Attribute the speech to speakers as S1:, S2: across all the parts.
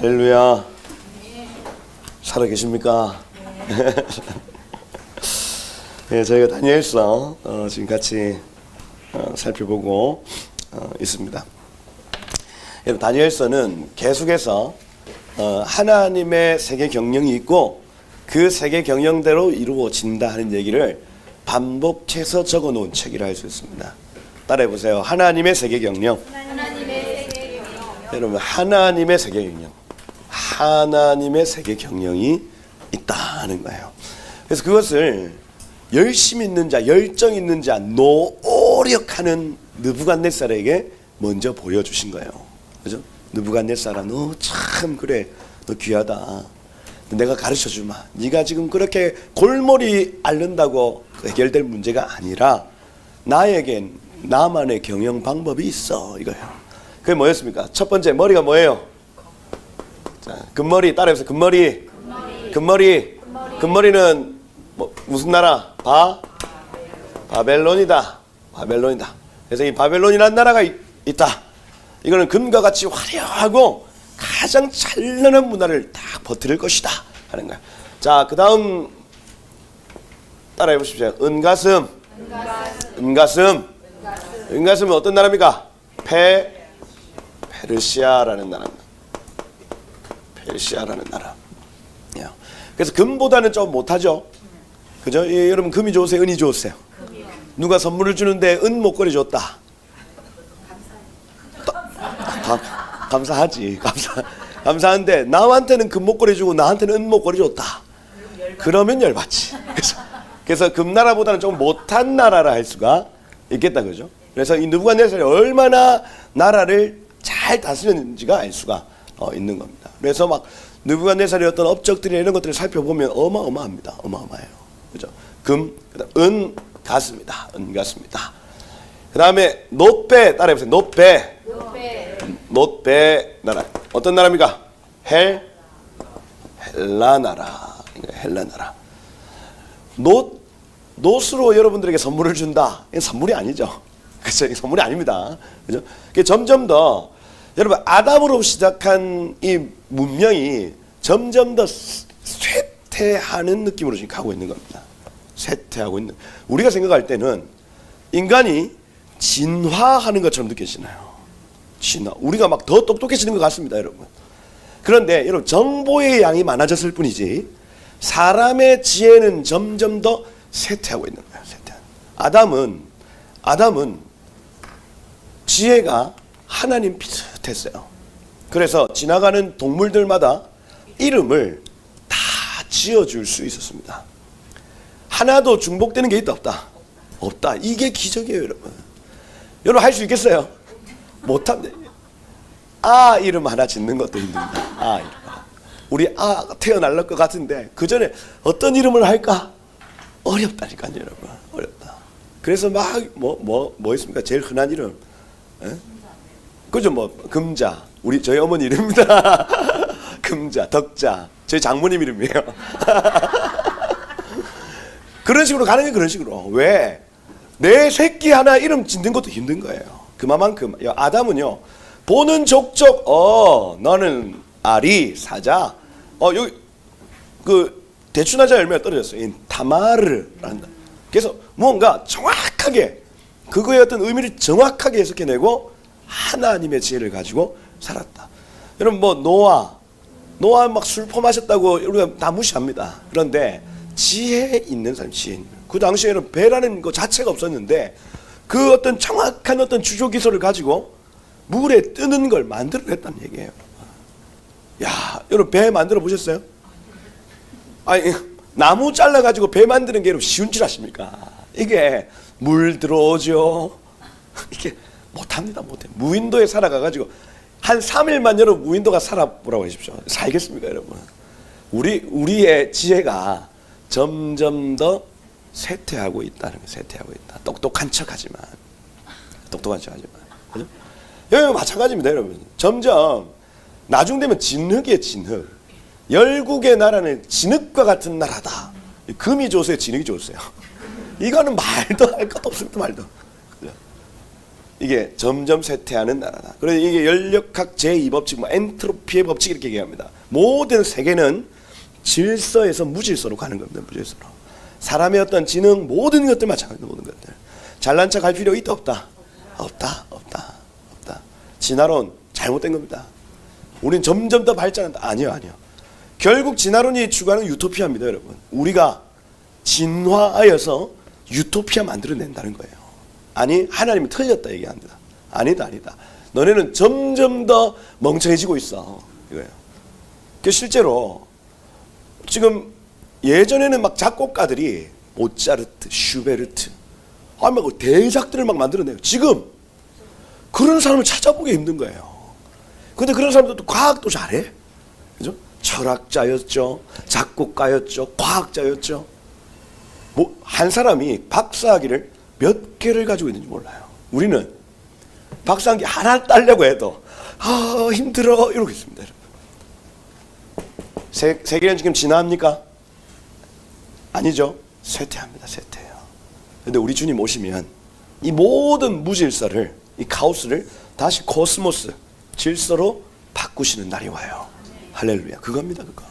S1: 할렐루야. 살아 계십니까? 네, 저희가 다니엘서 지금 같이 살펴보고 있습니다. 여러분, 다니엘서는 계속해서 하나님의 세계 경영이 있고 그 세계 경영대로 이루어진다 하는 얘기를 반복해서 적어놓은 책이라 할 수 있습니다. 따라해 보세요. 하나님의 세계 경영. 여러분, 하나님의 세계 경영, 하나님의 세계 경영이 있다는 거예요. 그래서 그것을 열심 있는 자, 열정 있는 자, 노력하는 느부갓네살에게 먼저 보여주신 거예요. 그죠? 느부갓네살아, 너 참 그래, 너 귀하다. 내가 가르쳐 주마. 네가 지금 그렇게 골머리 앓는다고 해결될 문제가 아니라 나에겐 나만의 경영 방법이 있어, 이거예요. 그게 뭐였습니까? 첫 번째, 머리가 뭐예요? 자, 금머리, 따라해보세요. 금머리. 금머리는 무슨 나라? 바벨론이다. 바벨론이다. 그래서 이 바벨론이라는 나라가 있다. 이거는 금과 같이 화려하고 가장 찬란한 문화를 딱 버틸 것이다 하는 거야. 자, 그 다음 따라해 보십시오. 은가슴은 어떤 나라입니까? 페르시아라는 나라입니다. 페르시아라는 나라. 그래서 금보다는 좀 못하죠. 그죠? 여러분, 금이 좋으세요? 은이 좋으세요? 금이요. 누가 선물을 주는데 은 목걸이 줬다. 감사하지. 감사한데 남한테는 금 목걸이 주고 나한테는 은 목걸이 줬다. 그러면 열받지. 그래서 금나라보다는 좀 못한 나라라 할 수가 있겠다, 그죠? 그래서 이 느부갓네살이 얼마나 나라를 잘 다스렸는지가 알 수가 있는 겁니다. 그래서 막 느부갓네살의 어떤 업적들이나 이런 것들을 살펴보면 어마어마합니다. 어마어마해요. 그죠? 금, 그다음 은 같습니다. 은 같습니다. 그 다음에 놋배, 따라해보세요. 놋배 나라. 어떤 나라입니까? 헬라 나라. 놋으로 여러분들에게 선물을 준다. 이건 선물이 아니죠. 그렇죠? 선물이 아닙니다. 그죠? 점점 더 여러분, 아담으로 시작한 이 문명이 점점 더 쇠퇴하는 느낌으로 지금 가고 있는 겁니다. 쇠퇴하고 있는. 우리가 생각할 때는 인간이 진화하는 것처럼 느껴지나요? 진화. 우리가 막 더 똑똑해지는 것 같습니다, 여러분. 그런데 여러분, 정보의 양이 많아졌을 뿐이지 사람의 지혜는 점점 더 쇠퇴하고 있는 거예요. 아담은 지혜가 하나님 비슷했어요. 그래서 지나가는 동물들마다 이름을 다 지어줄 수 있었습니다. 하나도 중복되는 게 있다, 없다. 이게 기적이에요, 여러분. 여러분, 할 수 있겠어요? 못합니다. 아 이름 하나 짓는 것도 힘듭니다. 아 이름. 우리 아 태어날 것 같은데 그 전에 어떤 이름을 할까? 어렵다니까요, 여러분. 어렵다. 그래서 막 뭐 있습니까? 제일 흔한 이름. 에? 그죠? 금자. 저희 어머니 이름입니다. 금자, 덕자. 저희 장모님 이름이에요. 그런 식으로 가는 게 그런 식으로. 왜? 내 새끼 하나 이름 짓는 것도 힘든 거예요. 그만큼 아담은요. 보는 족족 너는 아리 사자. 여기 대추나자 열매가 떨어졌어요. 타마르라는. 그래서 무언가 정확하게 그거의 어떤 의미를 정확하게 해석해내고 하나님의 지혜를 가지고 살았다. 여러분, 노아 막 술 퍼마셨다고 우리가 다 무시합니다. 그런데 지혜 있는 사람, 그 당시에는 배라는 것 자체가 없었는데 그 어떤 정확한 어떤 주조 기술을 가지고 물에 뜨는 걸 만들어냈다는 얘기예요. 야, 여러분, 배 만들어 보셨어요? 아니, 나무 잘라가지고 배 만드는 게 여러분 쉬운 줄 아십니까? 이게 물 들어오죠. 이게 못합니다, 못해. 무인도에 살아가가지고 한 3일만 여러분 무인도가 살아보라고 하십시오. 살겠습니까, 여러분? 우리의 지혜가 점점 더 쇠퇴하고 있다는 거, 쇠퇴하고 있다. 똑똑한 척하지만. 그죠? 여기 마찬가지입니다, 여러분. 점점 나중 되면 진흙이에요, 진흙. 열국의 나라는 진흙과 같은 나라다. 금이 좋으세요, 진흙이 좋으세요? 이거는 말도 할 것도 없습니다, 말도. 이게 점점 쇠퇴하는 나라다. 그래서 이게 연력학 제2법칙, 뭐 엔트로피의 법칙 이렇게 얘기합니다. 모든 세계는 질서에서 무질서로 가는 겁니다. 무질서로. 사람의 어떤 지능 모든 것들 마찬가지입니다. 모든 것들. 잘난 척 할 필요 있다 없다? 없다. 진화론 잘못된 겁니다. 우린 점점 더 발전한다. 아니요. 결국 진화론이 추구하는 유토피아입니다, 여러분. 우리가 진화하여서 유토피아 만들어낸다는 거예요. 아니, 하나님이 틀렸다 얘기합니다. 아니다. 너네는 점점 더 멍청해지고 있어. 이거예요. 그 실제로 지금 예전에는 막 작곡가들이 모차르트, 슈베르트, 막 대작들을 막 만들어내요. 지금 그런 사람을 찾아보기 힘든 거예요. 근데 그런 사람들도 과학도 잘해. 그죠? 철학자였죠. 작곡가였죠. 과학자였죠. 뭐 한 사람이 박사학위를 몇 개를 가지고 있는지 몰라요. 우리는 박사학위 하나 따려고 해도 힘들어 이러고 있습니다. 세계는 지금 진화합니까? 아니죠. 쇠퇴합니다. 쇠퇴해요. 근데 우리 주님 오시면 이 모든 무질서를, 이 카오스를 다시 코스모스, 질서로 바꾸시는 날이 와요. 할렐루야. 그겁니다. 그거.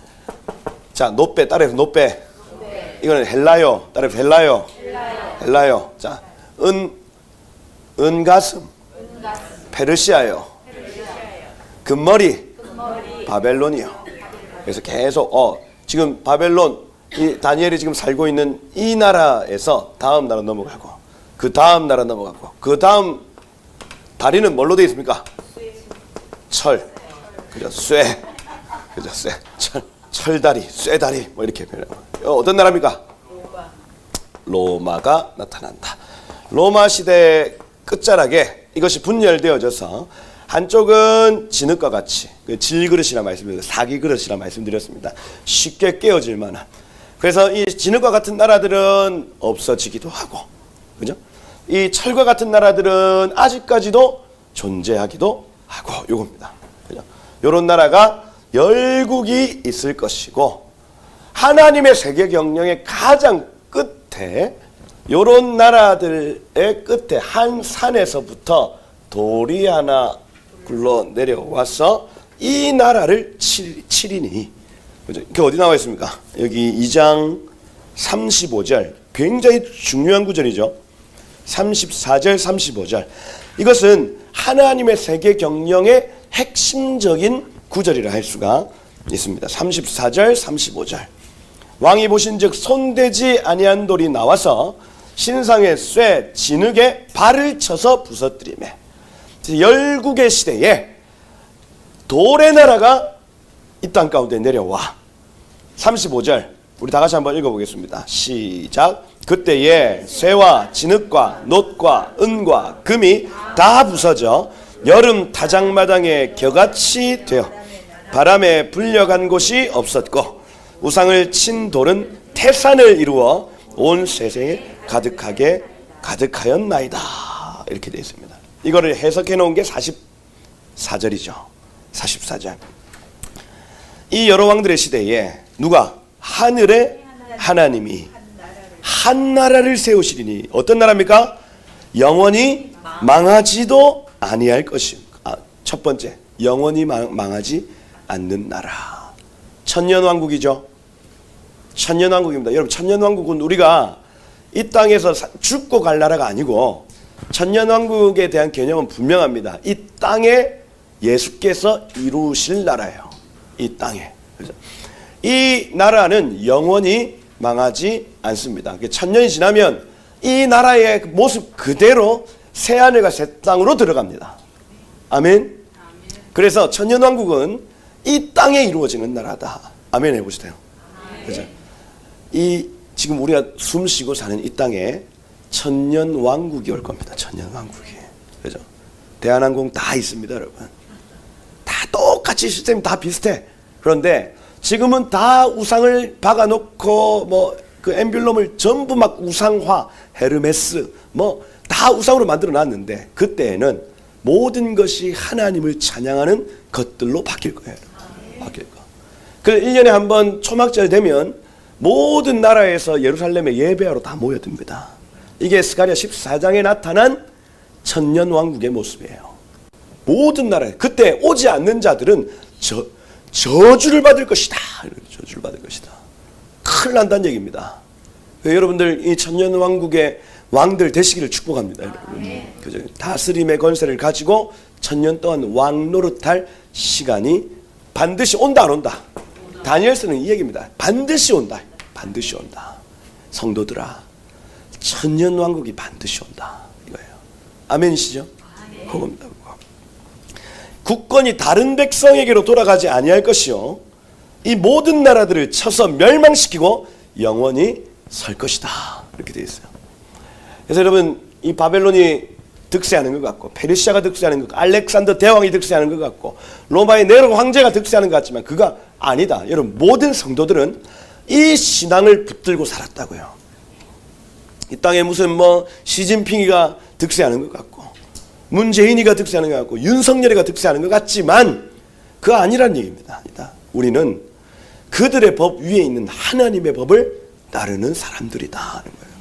S1: 자, 노빼 따라해서 노빼. 이거는 헬라요. 따라해서 헬라요. 헬라요. 자, 은가슴. 페르시아요. 금머리. 바벨론이요. 그래서 계속 지금 바벨론, 이 다니엘이 지금 살고 있는 이 나라에서 다음 나라 넘어가고, 그 다음 나라 넘어가고, 그 다음 다리는 뭘로 되어 있습니까? 철. 그죠? 쇠. 그죠? 쇠. 철다리, 쇠다리, 뭐 이렇게 어떤 나라입니까? 로마가 나타난다. 로마 시대 끝자락에 이것이 분열되어져서 한쪽은 진흙과 같이 질그릇이라 말씀드렸습니다. 사기그릇이라 말씀드렸습니다. 쉽게 깨어질 만한. 그래서 이 진흙과 같은 나라들은 없어지기도 하고, 그죠? 이 철과 같은 나라들은 아직까지도 존재하기도 하고, 요겁니다. 그죠? 요런 나라가 열국이 있을 것이고, 하나님의 세계 경영의 가장 끝에 요런 나라들의 끝에 한 산에서부터 돌이 하나 굴러 내려와서 이 나라를 치리니. 그죠? 그게 어디 나와 있습니까? 여기 2장 35절. 굉장히 중요한 구절이죠. 34절, 35절. 이것은 하나님의 세계 경영의 핵심적인 구절이라 할 수가 있습니다. 34절, 35절. 왕이 보신즉 손대지 아니한 돌이 나와서 신상의 쇠 진흙에 발을 쳐서 부서뜨리매. 열국의 시대에 돌의 나라가 이 땅 가운데 내려와. 35절 우리 다 같이 한번 읽어보겠습니다. 시작. 그때에 쇠와 진흙과 놋과 은과 금이 다 부서져 여름 타작마당에 겨같이 되어 바람에 불려간 곳이 없었고 우상을 친 돌은 태산을 이루어 온 세상에 가득하였나이다. 이렇게 되어 있습니다. 이거를 해석해 놓은 게 44절이죠. 44절. 이 여러 왕들의 시대에 누가? 하늘의 하나님이 한 나라를 세우시리니. 어떤 나라입니까? 영원히 망하지도 아니할 것입니다. 첫 번째, 영원히 망하지 않는 나라. 천년왕국이죠. 천년왕국입니다. 여러분, 천년왕국은 우리가 이 땅에서 죽고 갈 나라가 아니고 천년왕국에 대한 개념은 분명합니다. 이 땅에 예수께서 이루실 나라예요. 이 땅에. 그렇죠? 이 나라는 영원히 망하지 않습니다. 천년이 지나면 이 나라의 모습 그대로 새하늘과 새 땅으로 들어갑니다. 아멘. 그래서 천년왕국은 이 땅에 이루어지는 나라다. 아멘 해보세요. 그렇죠? 이 지금 우리가 숨 쉬고 사는 이 땅에 천년왕국이 올 겁니다. 천년왕국이. 그죠? 대한항공 다 있습니다, 여러분. 다 똑같이 시스템이 다 비슷해. 그런데 지금은 다 우상을 박아놓고 뭐 그 엠블럼을 전부 막 우상화, 헤르메스 뭐 다 우상으로 만들어 놨는데 그때에는 모든 것이 하나님을 찬양하는 것들로 바뀔 거예요. 바뀔 거. 그 1년에 한 번 초막절 되면 모든 나라에서 예루살렘에 예배하러 다 모여듭니다. 이게 스가랴 14장에 나타난 천년왕국의 모습이에요. 모든 나라에 그때 오지 않는 자들은 저주를 받을 것이다. 저주를 받을 것이다. 큰일 난다는 얘기입니다. 여러분들 이 천년왕국의 왕들 되시기를 축복합니다. 여러분. 그죠? 다스림의 권세를 가지고 천년 동안 왕 노릇할 시간이 반드시 온다 안 온다. 다니엘서는 이 얘기입니다. 반드시 온다. 반드시 온다. 성도들아, 천년왕국이 반드시 온다. 이거예요. 아멘이시죠? 그겁니다. 국권이 다른 백성에게로 돌아가지 아니할 것이요 이 모든 나라들을 쳐서 멸망시키고 영원히 설 것이다. 이렇게 되어 있어요. 그래서 여러분 이 바벨론이 득세하는 것 같고 페르시아가 득세하는 것 같고 알렉산더 대왕이 득세하는 것 같고 로마의 네로 황제가 득세하는 것 같지만 그가 아니다. 여러분 모든 성도들은 이 신앙을 붙들고 살았다고요. 이 땅에 무슨 뭐 시진핑이가 득세하는 것 같고 문재인이가 득세하는 것 같고 윤석열이가 득세하는 것 같지만 그거 아니란 얘기입니다. 아니다. 우리는 그들의 법 위에 있는 하나님의 법을 따르는 사람들이다 하는 거예요.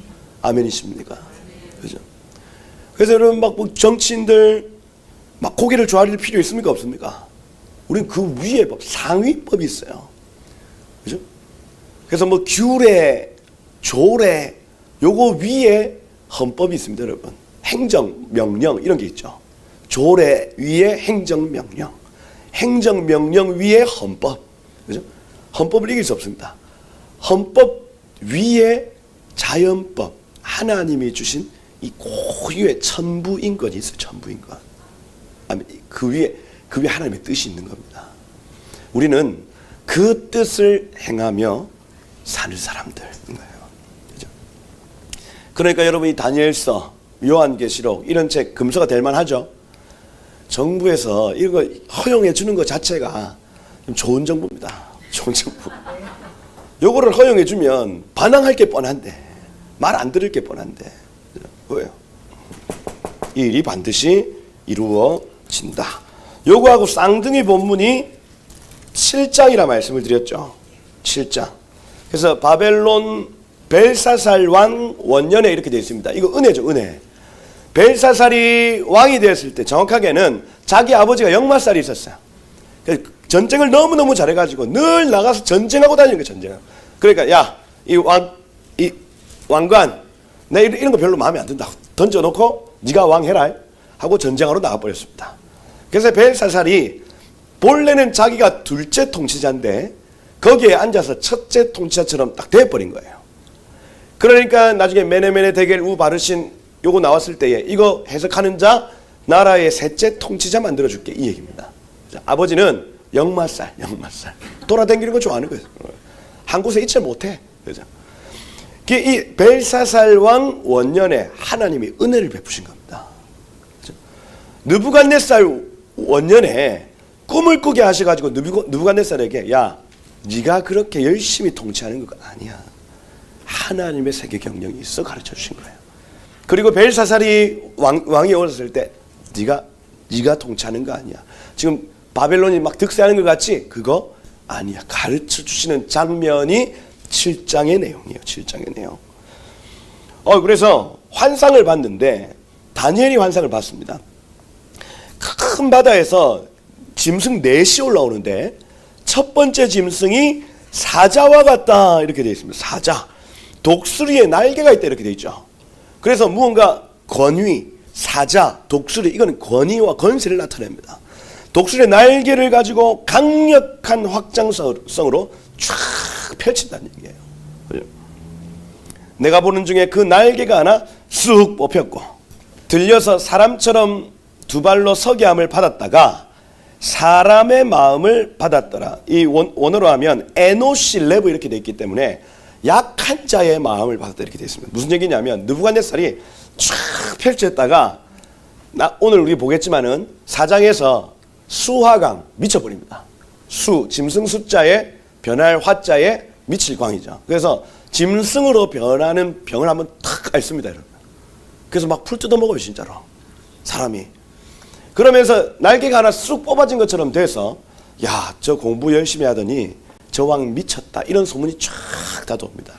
S1: 아멘이십니까? 그죠? 그래서 여러분 막 정치인들 막 고개를 조아릴 필요 있습니까? 없습니까? 우리는 그 위에 법, 상위법이 있어요. 그죠? 그래서 뭐 규례, 조례, 요거 위에 헌법이 있습니다, 여러분. 행정, 명령 이런 게 있죠. 조례 위에 행정명령, 행정명령 위에 헌법. 그죠? 헌법을 이길 수 없습니다. 헌법 위에 자연법, 하나님이 주신 이 고유의 천부인권이 있어요. 천부인권. 그 위에 하나님의 뜻이 있는 겁니다. 우리는 그 뜻을 행하며 사는 사람들인 거예요. 그죠? 그러니까 여러분 이 다니엘서, 요한계시록 이런 책 금서가 될 만하죠. 정부에서 이거 허용해 주는 것 자체가 좀 좋은 정부입니다. 좋은 정부. 요거를 허용해 주면 반항할 게 뻔한데 말 안 들을 게 뻔한데 왜요? 이 일이 반드시 이루어진다. 요거하고 쌍둥이 본문이 7장이라 말씀을 드렸죠. 7장. 그래서 바벨론 벨사살 왕 원년에 이렇게 되어 있습니다. 이거 은혜죠, 은혜. 벨사살이 왕이 되었을 때 정확하게는 자기 아버지가 역마살이 있었어요. 전쟁을 너무너무 잘해가지고 늘 나가서 전쟁하고 다니는 거예요. 전쟁. 그러니까 야, 이 왕관 내 이런 거 별로 마음에 안 든다. 던져놓고 네가 왕 해라 하고 전쟁하러 나가버렸습니다. 그래서 벨사살이 본래는 자기가 둘째 통치자인데 거기에 앉아서 첫째 통치자처럼 딱 돼버린 거예요. 그러니까 나중에 메네메네 데겔 우 바르신 요거 나왔을 때에 이거 해석하는 자 나라의 셋째 통치자 만들어줄게 이 얘기입니다. 아버지는 역마살 돌아다니는 거 좋아하는 거예요. 한 곳에 있지 못해. 그죠? 이 벨사살 왕 원년에 하나님이 은혜를 베푸신 겁니다. 그죠? 느부갓네살 원년에 꿈을 꾸게 하셔가지고 느부갓네살에게 야, 네가 그렇게 열심히 통치하는 거 아니야. 하나님의 세계 경영이 있어 가르쳐 주신 거예요. 그리고 벨사살이 왕이 오셨을 때 네가 통치하는 거 아니야. 지금 바벨론이 막 득세하는 것 같지? 그거 아니야. 가르쳐 주시는 장면이 7장의 내용이에요. 7장의 내용. 그래서 환상을 봤는데 다니엘이 환상을 봤습니다. 큰 바다에서 짐승 넷이 올라오는데 첫 번째 짐승이 사자와 같다 이렇게 되어 있습니다. 사자. 독수리에 날개가 있다 이렇게 되어 있죠. 그래서 무언가 권위, 사자, 독수리 이거는 권위와 건세를 나타냅니다. 독수리의 날개를 가지고 강력한 확장성으로 쫙 펼친다는 얘기예요. 내가 보는 중에 그 날개가 하나 쑥 뽑혔고 들려서 사람처럼 두 발로 서게 함을 받았다가 사람의 마음을 받았더라. 이 원어로 하면 에노실레브 이렇게 되어 있기 때문에 약한 자의 마음을 받았다 이렇게 되어 있습니다. 무슨 얘기냐면 느부갓네살이 쫙 펼쳤다가 오늘 우리 보겠지만은 4장에서 수화강 미쳐버립니다. 짐승 숫자에 변할 화자에 미칠 광이죠. 그래서 짐승으로 변하는 병을 한번 탁 앓습니다, 여러분. 그래서 막 풀 뜯어먹어요, 진짜로. 사람이. 그러면서 날개가 하나 쑥 뽑아진 것처럼 돼서 야, 저 공부 열심히 하더니 저 왕 미쳤다. 이런 소문이 쫙 다 돕니다.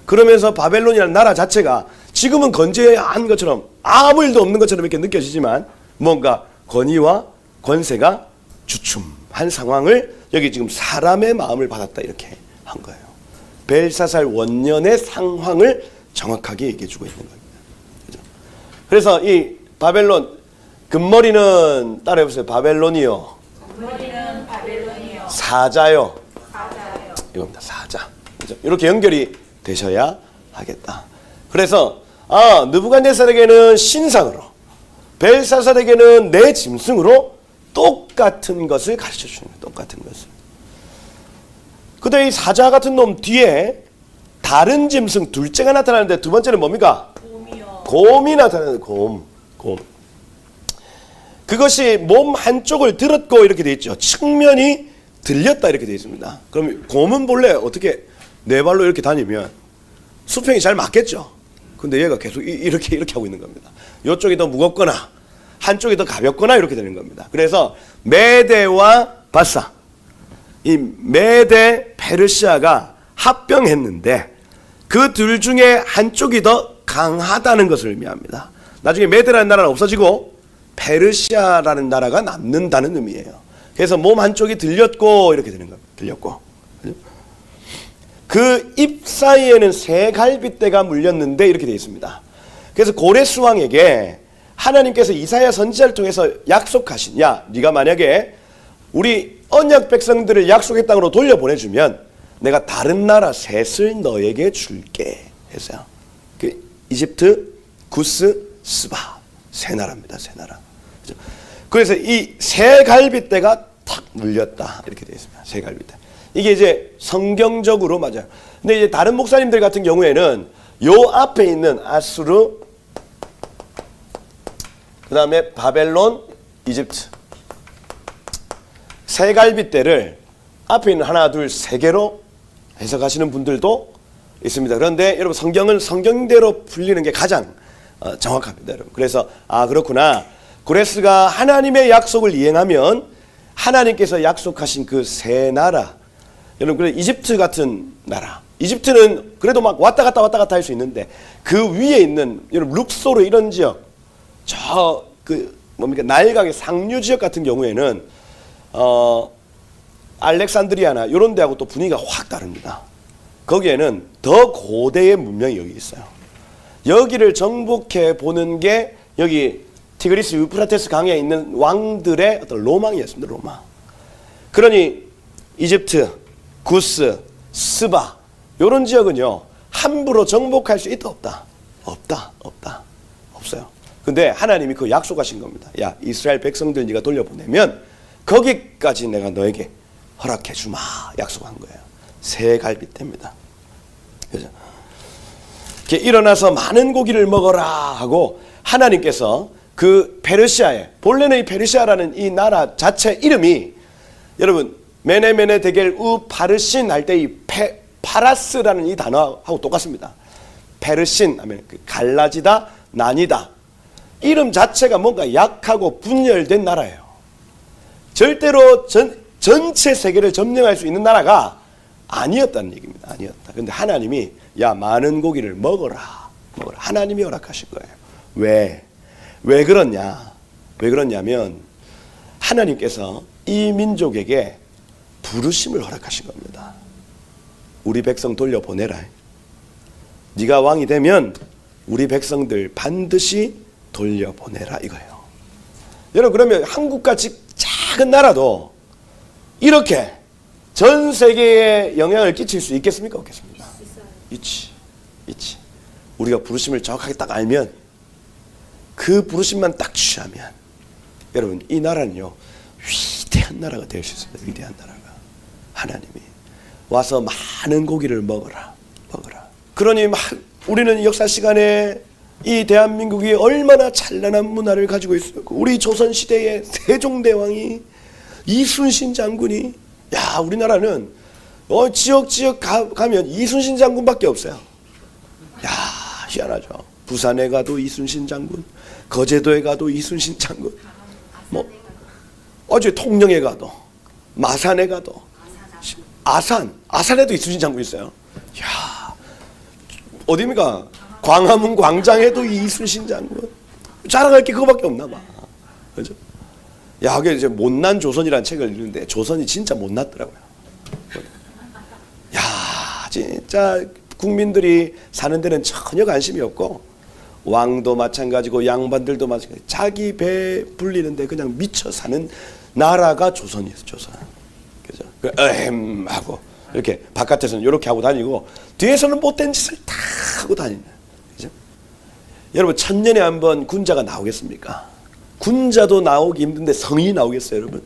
S1: 그러면서 바벨론이라는 나라 자체가 지금은 건재한 것처럼 아무 일도 없는 것처럼 이렇게 느껴지지만 뭔가 권위와 권세가 주춤한 상황을 여기 지금 사람의 마음을 받았다 이렇게 한 거예요. 벨사살 원년의 상황을 정확하게 얘기해 주고 있는 겁니다. 그죠? 그래서 이 바벨론 금머리는 따라해보세요. 바벨론이요.
S2: 금머리는 바벨론이요.
S1: 사자요.
S2: 사자요.
S1: 이겁니다. 사자. 그죠? 이렇게 연결이 되셔야 하겠다. 그래서 느부갓네살에게는 신상으로, 벨사살에게는 내 짐승으로 똑같은 것을 가르쳐 주는 거예요. 똑같은 것을. 근데 이 사자 같은 놈 뒤에 다른 짐승 둘째가 나타나는데 두 번째는 뭡니까?
S2: 곰이요.
S1: 곰이 나타나는 곰. 그것이 몸 한쪽을 들었고 이렇게 되어 있죠. 측면이 들렸다 이렇게 되어 있습니다. 그럼 곰은 본래 어떻게 네 발로 이렇게 다니면 수평이 잘 맞겠죠. 근데 얘가 계속 이렇게 하고 있는 겁니다. 이쪽이 더 무겁거나 한쪽이 더 가볍거나 이렇게 되는 겁니다. 그래서 메대와 바사, 이 메대 페르시아가 합병했는데 그 둘 중에 한쪽이 더 강하다는 것을 의미합니다. 나중에 메대라는 나라는 없어지고 페르시아라는 나라가 남는다는 의미예요. 그래서 몸 한쪽이 들렸고 이렇게 되는 겁니다. 들렸고. 그 입 사이에는 세 갈빗대가 물렸는데 이렇게 되어 있습니다. 그래서 고레스 왕에게 하나님께서 이사야 선지자를 통해서 약속하신, 야, 네가 만약에 우리 언약 백성들을 약속의 땅으로 돌려보내주면 내가 다른 나라 셋을 너에게 줄게 했어요. 그 이집트, 구스, 스바 세 나라입니다. 세 나라. 그래서 이 세 갈빗대가 탁 물렸다 이렇게 되어 있습니다. 세 갈빗대. 이게 이제 성경적으로 맞아요. 근데 이제 다른 목사님들 같은 경우에는 요 앞에 있는 아수르, 그 다음에 바벨론, 이집트 세 갈빗대를 앞에 있는 하나, 둘, 세 개로 해석하시는 분들도 있습니다. 그런데 여러분 성경은 성경대로 풀리는 게 가장 정확합니다, 여러분. 그래서 그렇구나. 고레스가 하나님의 약속을 이행하면 하나님께서 약속하신 그 세 나라, 여러분, 그래 이집트 같은 나라, 이집트는 그래도 막 왔다 갔다 할 수 있는데 그 위에 있는 여러분 룩소르 이런 지역, 저 그 뭡니까 나일강의 상류 지역 같은 경우에는 알렉산드리아나 이런 데하고 또 분위기가 확 다릅니다. 거기에는 더 고대의 문명이 여기 있어요. 여기를 정복해 보는 게 여기 티그리스 유프라테스 강에 있는 왕들의 어떤 로망이었습니다. 로망. 그러니 이집트, 구스, 스바 이런 지역은요 함부로 정복할 수 있다 없다? 없다. 없어요. 근데 하나님이 그 약속하신 겁니다. 야, 이스라엘 백성들 네가 돌려보내면 거기까지 내가 너에게 허락해 주마 약속한 거예요. 세 갈빗대입니다. 그죠? 이렇게 일어나서 많은 고기를 먹어라 하고 하나님께서 그 페르시아에, 본래는 이 페르시아라는 이 나라 자체 이름이 여러분 메네메네 데겔 우 파르신 할 때 이 파라스라는 이 단어하고 똑같습니다. 페르신 하면 갈라지다, 나뉘다. 이름 자체가 뭔가 약하고 분열된 나라예요. 절대로 전체 세계를 점령할 수 있는 나라가 아니었다는 얘기입니다. 아니었다. 근데 하나님이 야, 많은 고기를 먹어라. 하나님이 허락하신 거예요. 왜 그러냐? 왜 그러냐면 하나님께서 이 민족에게 부르심을 허락하신 겁니다. 우리 백성 돌려보내라. 네가 왕이 되면 우리 백성들 반드시 돌려보내라 이거예요. 여러분, 그러면 한국같이 작은 나라도 이렇게 전 세계에 영향을 끼칠 수 있겠습니까? 없겠습니까? 있지. 우리가 부르심을 정확하게 딱 알면, 그 부르심만 딱 취하면 여러분 이 나라는요 위대한 나라가 될 수 있습니다. 위대한 나라가. 하나님이 와서 많은 고기를 먹어라. 그러니 막 우리는 역사 시간에 이 대한민국이 얼마나 찬란한 문화를 가지고 있어요. 우리 조선시대의 세종대왕이, 이순신 장군이, 야, 우리나라는 지역 가면 이순신 장군밖에 없어요. 야, 희한하죠. 부산에 가도 이순신 장군, 거제도에 가도 이순신 장군, 어제 통영에 가도, 마산에 가도, 아산에도 이순신 장군 있어요. 야, 어디입니까? 광화문 광장에도 이순신 장군. 자랑할 게 그거밖에 없나 봐. 그죠? 야, 그게 이제 못난 조선이라는 책을 읽는데 조선이 진짜 못났더라고요. 야, 진짜 국민들이 사는 데는 전혀 관심이 없고 왕도 마찬가지고 양반들도 마찬가지고 자기 배 불리는데 그냥 미쳐 사는 나라가 조선이에요. 조선. 그죠? 하고 이렇게 바깥에서는 이렇게 하고 다니고 뒤에서는 못된 짓을 다 하고 다니는. 그죠? 여러분 천년에 한 번 군자가 나오겠습니까? 군자도 나오기 힘든데 성인이 나오겠어요, 여러분?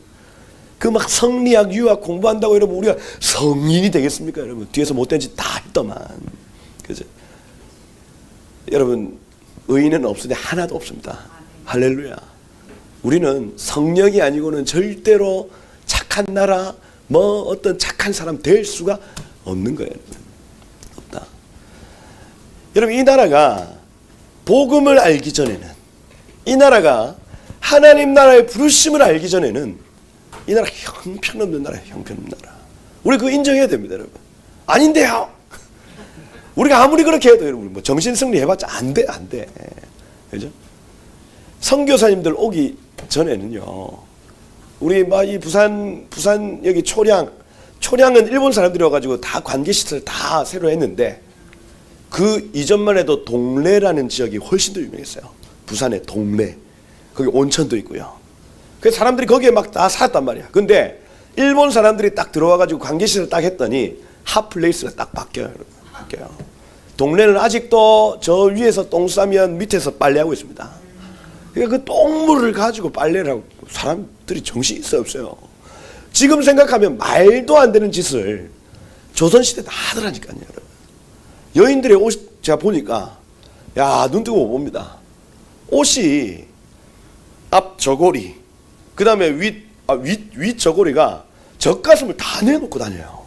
S1: 그 막 성리학, 유학 공부한다고 여러분 우리가 성인이 되겠습니까, 여러분? 뒤에서 못된 짓 다 했더만. 그죠? 여러분 의인은 없으니 하나도 없습니다. 할렐루야. 우리는 성령이 아니고는 절대로 착한 나라, 뭐 어떤 착한 사람 될 수가 없는 거예요. 여러분. 없다. 여러분 이 나라가 복음을 알기 전에는, 이 나라가 하나님 나라의 부르심을 알기 전에는 이 나라 형편없는 나라예요. 형편없는 나라. 우리 그거 인정해야 됩니다, 여러분. 아닌데요. 우리가 아무리 그렇게 해도 여러분 뭐 정신승리 해봤자 안 돼, 안 돼. 그죠? 선교사님들 오기 전에는요. 우리 막 이 부산 여기 초량은 일본 사람들이 와가지고 다 관계시설 다 새로 했는데 그 이전만 해도 동래라는 지역이 훨씬 더 유명했어요. 부산의 동래. 거기 온천도 있고요. 그래서 사람들이 거기에 막 다 살았단 말이야. 근데 일본 사람들이 딱 들어와가지고 관계시설 딱 했더니 핫플레이스가 딱 바뀌어요. 바뀌어요. 동네는 아직도 저 위에서 똥 싸면 밑에서 빨래하고 있습니다. 그러니까 그 똥물을 가지고 빨래를 하고 사람들이 정신이 있어요, 없어요? 지금 생각하면 말도 안 되는 짓을 조선시대 다 하더라니까요, 여러분. 여인들의 옷 제가 보니까 야, 눈 뜨고 봅니다. 옷이 앞 저고리, 그 다음에 윗 저고리가 젖가슴을 다 내놓고 다녀요.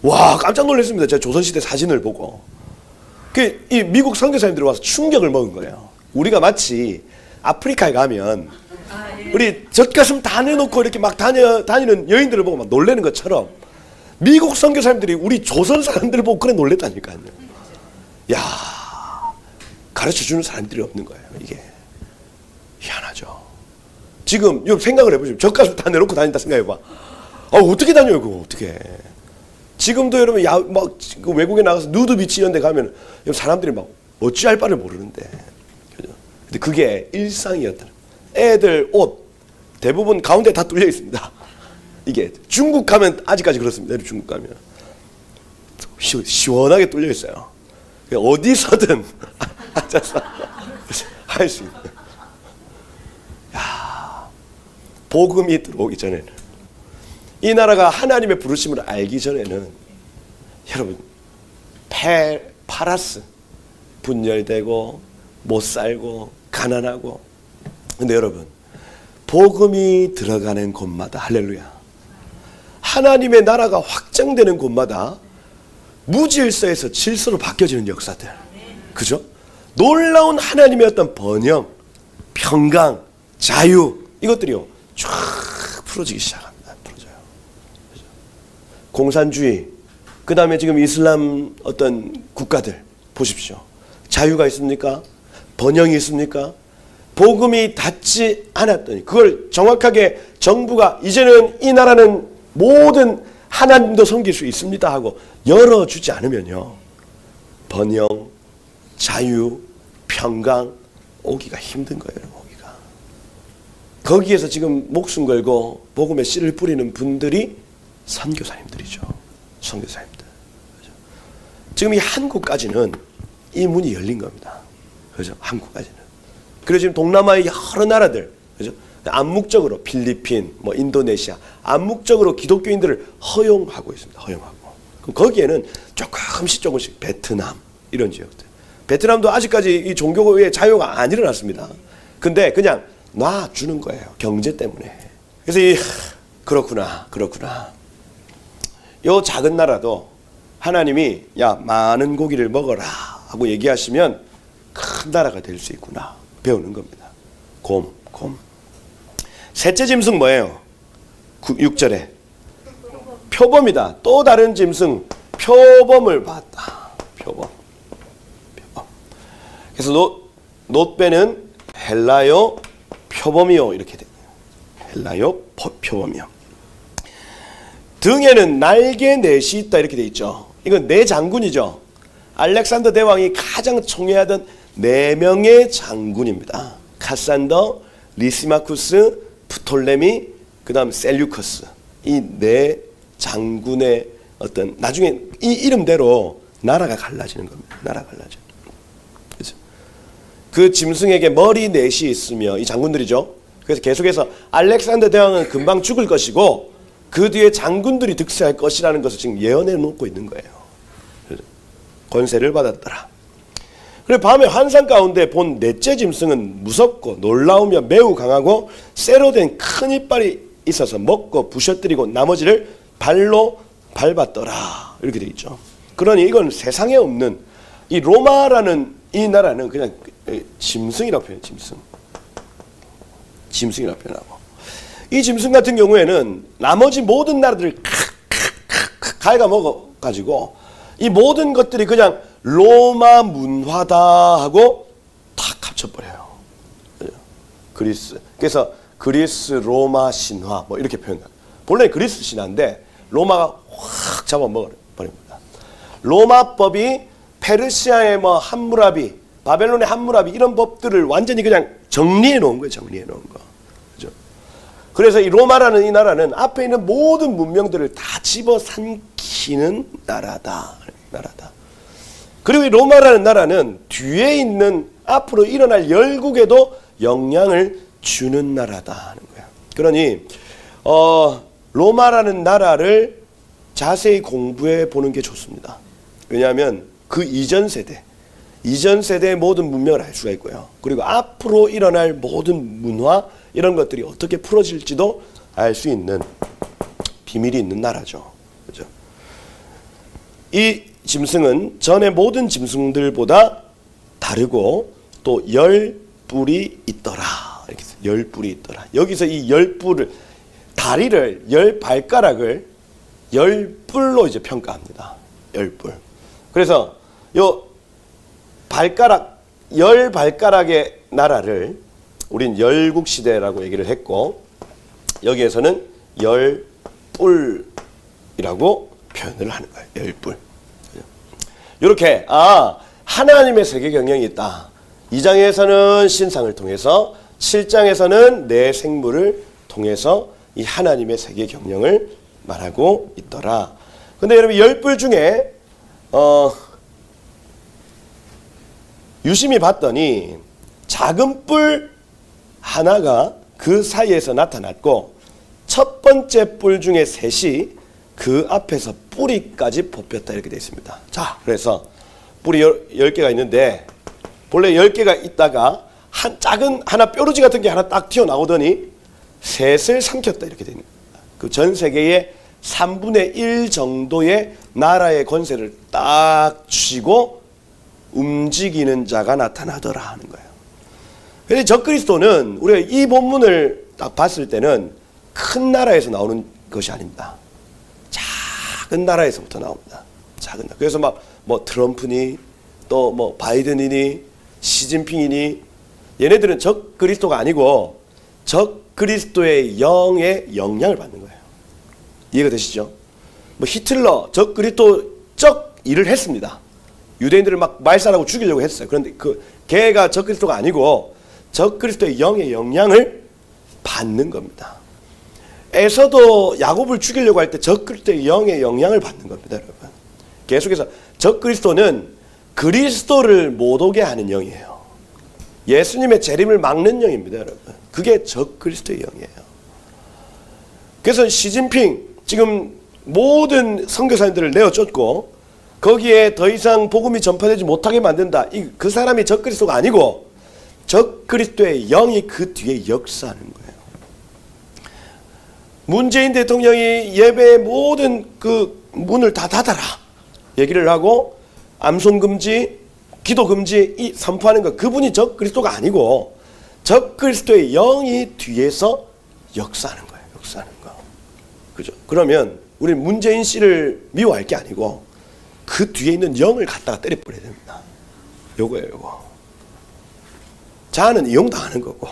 S1: 와, 깜짝 놀랐습니다. 제가 조선시대 사진을 보고. 이 미국 선교사님들이 와서 충격을 먹은 거예요. 우리가 마치 아프리카에 가면 우리 젖가슴 다 내놓고 이렇게 막 다니는 여인들을 보고 막 놀라는 것처럼 미국 선교사님들이 우리 조선 사람들을 보고 그래 놀랬다니까요. 야, 가르쳐주는 사람들이 없는 거예요. 이게 희한하죠. 지금 생각을 해보시면 젖가슴 다 내놓고 다닌다 생각해봐. 어떻게 다녀요 그거 어떻게. 지금도 여러분 막 외국에 나가서 누드 비치 이런 데 가면 사람들이 막 어찌할 바를 모르는데. 그죠? 근데 그게 일상이었다. 애들 옷 대부분 가운데 다 뚫려 있습니다. 이게 중국 가면 아직까지 그렇습니다. 중국 가면 시원하게 뚫려 있어요. 어디서든 앉아서 할 수 있는. 야, 복음이 들어오기 전에는, 이 나라가 하나님의 부르심을 알기 전에는 여러분 파라스, 분열되고 못 살고 가난하고. 근데 여러분 복음이 들어가는 곳마다, 할렐루야, 하나님의 나라가 확정되는 곳마다 무질서에서 질서로 바뀌어지는 역사들. 그죠? 놀라운 하나님의 어떤 번영, 평강, 자유, 이것들이요 쫙 풀어지기 시작합니다. 풀어져요. 그죠? 공산주의, 그 다음에 지금 이슬람 어떤 국가들 보십시오. 자유가 있습니까? 번영이 있습니까? 복음이 닿지 않았더니 그걸 정확하게 정부가 이제는 이 나라는 모든 하나님도 섬길 수 있습니다 하고 열어주지 않으면요, 번영, 자유, 평강 오기가 힘든 거예요. 오기가. 거기에서 지금 목숨 걸고 복음의 씨를 뿌리는 분들이 선교사님들이죠. 선교사님들. 그죠? 지금 이 한국까지는 이 문이 열린 겁니다. 그죠? 한국까지는. 그래서 지금 동남아의 여러 나라들, 그죠? 암묵적으로 필리핀, 뭐 인도네시아, 암묵적으로 기독교인들을 허용하고 있습니다. 허용하고. 그럼 거기에는 조금씩 베트남 이런 지역들. 베트남도 아직까지 이 종교의 자유가 안 일어났습니다. 근데 그냥 놔주는 거예요. 경제 때문에. 그래서 그렇구나. 요 작은 나라도 하나님이 야, 많은 고기를 먹어라 하고 얘기하시면 큰 나라가 될 수 있구나 배우는 겁니다. 곰. 셋째 짐승 뭐예요? 6절에 표범이다. 또 다른 짐승 표범을 봤다. 표범. 그래서 놋배는 헬라요 표범이요 이렇게 돼요. 헬라요 표범이요. 등에는 날개 넷이 있다 이렇게 돼 있죠. 이건 네 장군이죠. 알렉산더 대왕이 가장 총애하던 네 명의 장군입니다. 카산더, 리시마쿠스, 프톨레미, 그다음 셀류커스. 이 네 장군의 어떤 나중에 이 이름대로 나라가 갈라지는 겁니다. 나라가 갈라져. 그렇죠? 그 짐승에게 머리 넷이 있으며 이 장군들이죠. 그래서 계속해서 알렉산더 대왕은 금방 죽을 것이고 그 뒤에 장군들이 득세할 것이라는 것을 지금 예언해 놓고 있는 거예요. 권세를 받았더라. 그리고 밤에 환상 가운데 본 넷째 짐승은 무섭고 놀라우며 매우 강하고 쇠로 된 큰 이빨이 있어서 먹고 부셔뜨리고 나머지를 발로 밟았더라. 이렇게 되어 있죠. 그러니 이건 세상에 없는 이 로마라는 이 나라는 그냥 짐승이라고 표현해요. 짐승이라고 표현하고 이 짐승 같은 경우에는 나머지 모든 나라들을 가해가 먹어가지고 이 모든 것들이 그냥 로마 문화다 하고 탁 합쳐버려요. 그리스. 그래서 그리스 로마 신화 뭐 이렇게 표현해요. 본래 그리스 신화인데 로마가 확 잡아먹어버립니다. 로마법이 페르시아의 뭐 함무라비, 바벨론의 함무라비 이런 법들을 완전히 그냥 정리해 놓은 거예요. 정리해 놓은 거. 그죠? 그래서 이 로마라는 이 나라는 앞에 있는 모든 문명들을 다 집어삼키는 나라다. 그리고 이 로마라는 나라는 뒤에 있는 앞으로 일어날 열국에도 영향을 주는 나라다 하는 거야. 그러니 로마라는 나라를 자세히 공부해 보는 게 좋습니다. 왜냐하면 그 이전 세대의 모든 문명을 알 수가 있고요. 그리고 앞으로 일어날 모든 문화 이런 것들이 어떻게 풀어질지도 알 수 있는 비밀이 있는 나라죠. 그죠? 이 짐승은 전의 모든 짐승들보다 다르고 또 10뿔이 있더라. 이렇게 10뿔이 있더라. 여기서 이 10뿔을 다리를 10발가락을 10뿔로 이제 평가합니다. 10뿔. 그래서 요 발가락 10발가락의 나라를 우린 열국 시대라고 얘기를 했고 여기에서는 10뿔이라고 표현을 하는 거예요. 10뿔. 이렇게 하나님의 세계 경영이 있다. 2장에서는 신상을 통해서 7장에서는 내 생물을 통해서 이 하나님의 세계 경영을 말하고 있더라. 근데 여러분 10뿔 중에 유심히 봤더니 작은 뿔 하나가 그 사이에서 나타났고 첫 번째 뿔 중에 셋이 그 앞에서 뿌리까지 뽑혔다 이렇게 되어 있습니다. 자, 그래서 뿔이 10개가 있는데 본래 10개가 있다가 작은 하나 뾰루지 같은 게 하나 딱 튀어나오더니 셋을 삼켰다 이렇게 됩니다. 그 전 세계의 3분의 1 정도의 나라의 권세를 딱 쥐고 움직이는 자가 나타나더라 하는 거예요. 그런데 적그리스도는 우리가 이 본문을 딱 봤을 때는 큰 나라에서 나오는 것이 아닙니다. 작은 나라에서부터 나옵니다. 작은 나라. 그래서 막 뭐 트럼프니 또 뭐 바이든이니 시진핑이니 얘네들은 적그리스도가 아니고 적그리스도의 영의 영향을 받는 거예요. 이해가 되시죠? 뭐 히틀러 적그리스도적 일을 했습니다. 유대인들을 막 말살하고 죽이려고 했어요. 그런데 그 걔가 적그리스도가 아니고 적그리스도의 영의 영향을 받는 겁니다. 에서도 야곱을 죽이려고 할 때 적그리스도의 영의 영향을 받는 겁니다, 여러분. 계속해서 적그리스도는 그리스도를 못 오게 하는 영이에요. 예수님의 재림을 막는 영입니다, 여러분. 그게 적그리스도의 영이에요. 그래서 시진핑 지금 모든 선교사님들을 내어쫓고 거기에 더 이상 복음이 전파되지 못하게 만든다. 그 사람이 적그리스도가 아니고 적그리스도의 영이 그 뒤에 역사하는 거예요. 문재인 대통령이 예배의 모든 그 문을 다 닫아라 얘기를 하고 암송 금지, 기도 금지 이 선포하는 거 그분이 적그리스도가 아니고 적그리스도의 영이 뒤에서 역사하는 거예요. 역사하는 거. 그죠? 그러면 우리 문재인 씨를 미워할 게 아니고 그 뒤에 있는 영을 갖다가 때려버려야 됩니다. 요거예요, 요거. 자아는 이용당하는 거고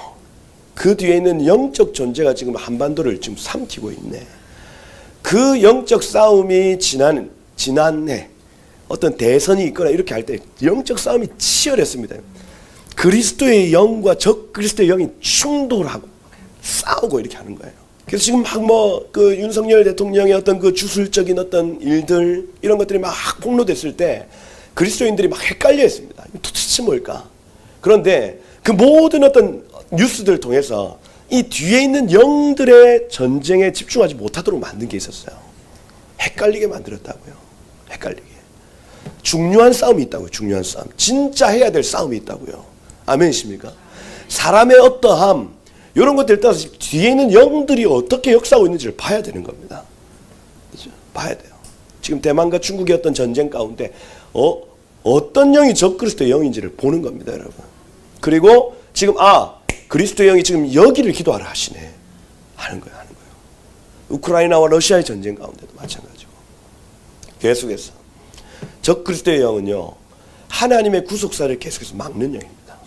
S1: 그 뒤에 있는 영적 존재가 지금 한반도를 지금 삼키고 있네. 그 영적 싸움이 지난해 어떤 대선이 있거나 이렇게 할 때 영적 싸움이 치열했습니다. 그리스도의 영과 적 그리스도의 영이 충돌하고 싸우고 이렇게 하는 거예요. 그래서 지금 막 뭐 그 윤석열 대통령의 어떤 그 주술적인 어떤 일들 이런 것들이 막 폭로됐을 때 그리스도인들이 막 헷갈려 했습니다. 도대체 뭘까? 그런데 그 모든 어떤 뉴스들을 통해서 이 뒤에 있는 영들의 전쟁에 집중하지 못하도록 만든 게 있었어요. 헷갈리게 만들었다고요. 헷갈리게. 중요한 싸움이 있다고요. 중요한 싸움. 진짜 해야 될 싸움이 있다고요. 아멘이십니까? 사람의 어떠함 이런 것들 따라서 뒤에 있는 영들이 어떻게 역사하고 있는지를 봐야 되는 겁니다. 그렇죠? 봐야 돼요. 지금 대만과 중국의 어떤 전쟁 가운데 어떤 영이 적 그리스도의 영인지를 보는 겁니다, 여러분. 그리고 지금 그리스도의 영이 지금 여기를 기도하라 하시네. 하는 거예요. 우크라이나와 러시아의 전쟁 가운데도 마찬가지고. 계속해서 적 그리스도의 영은요. 하나님의 구속사를 계속해서 막는 영입니다.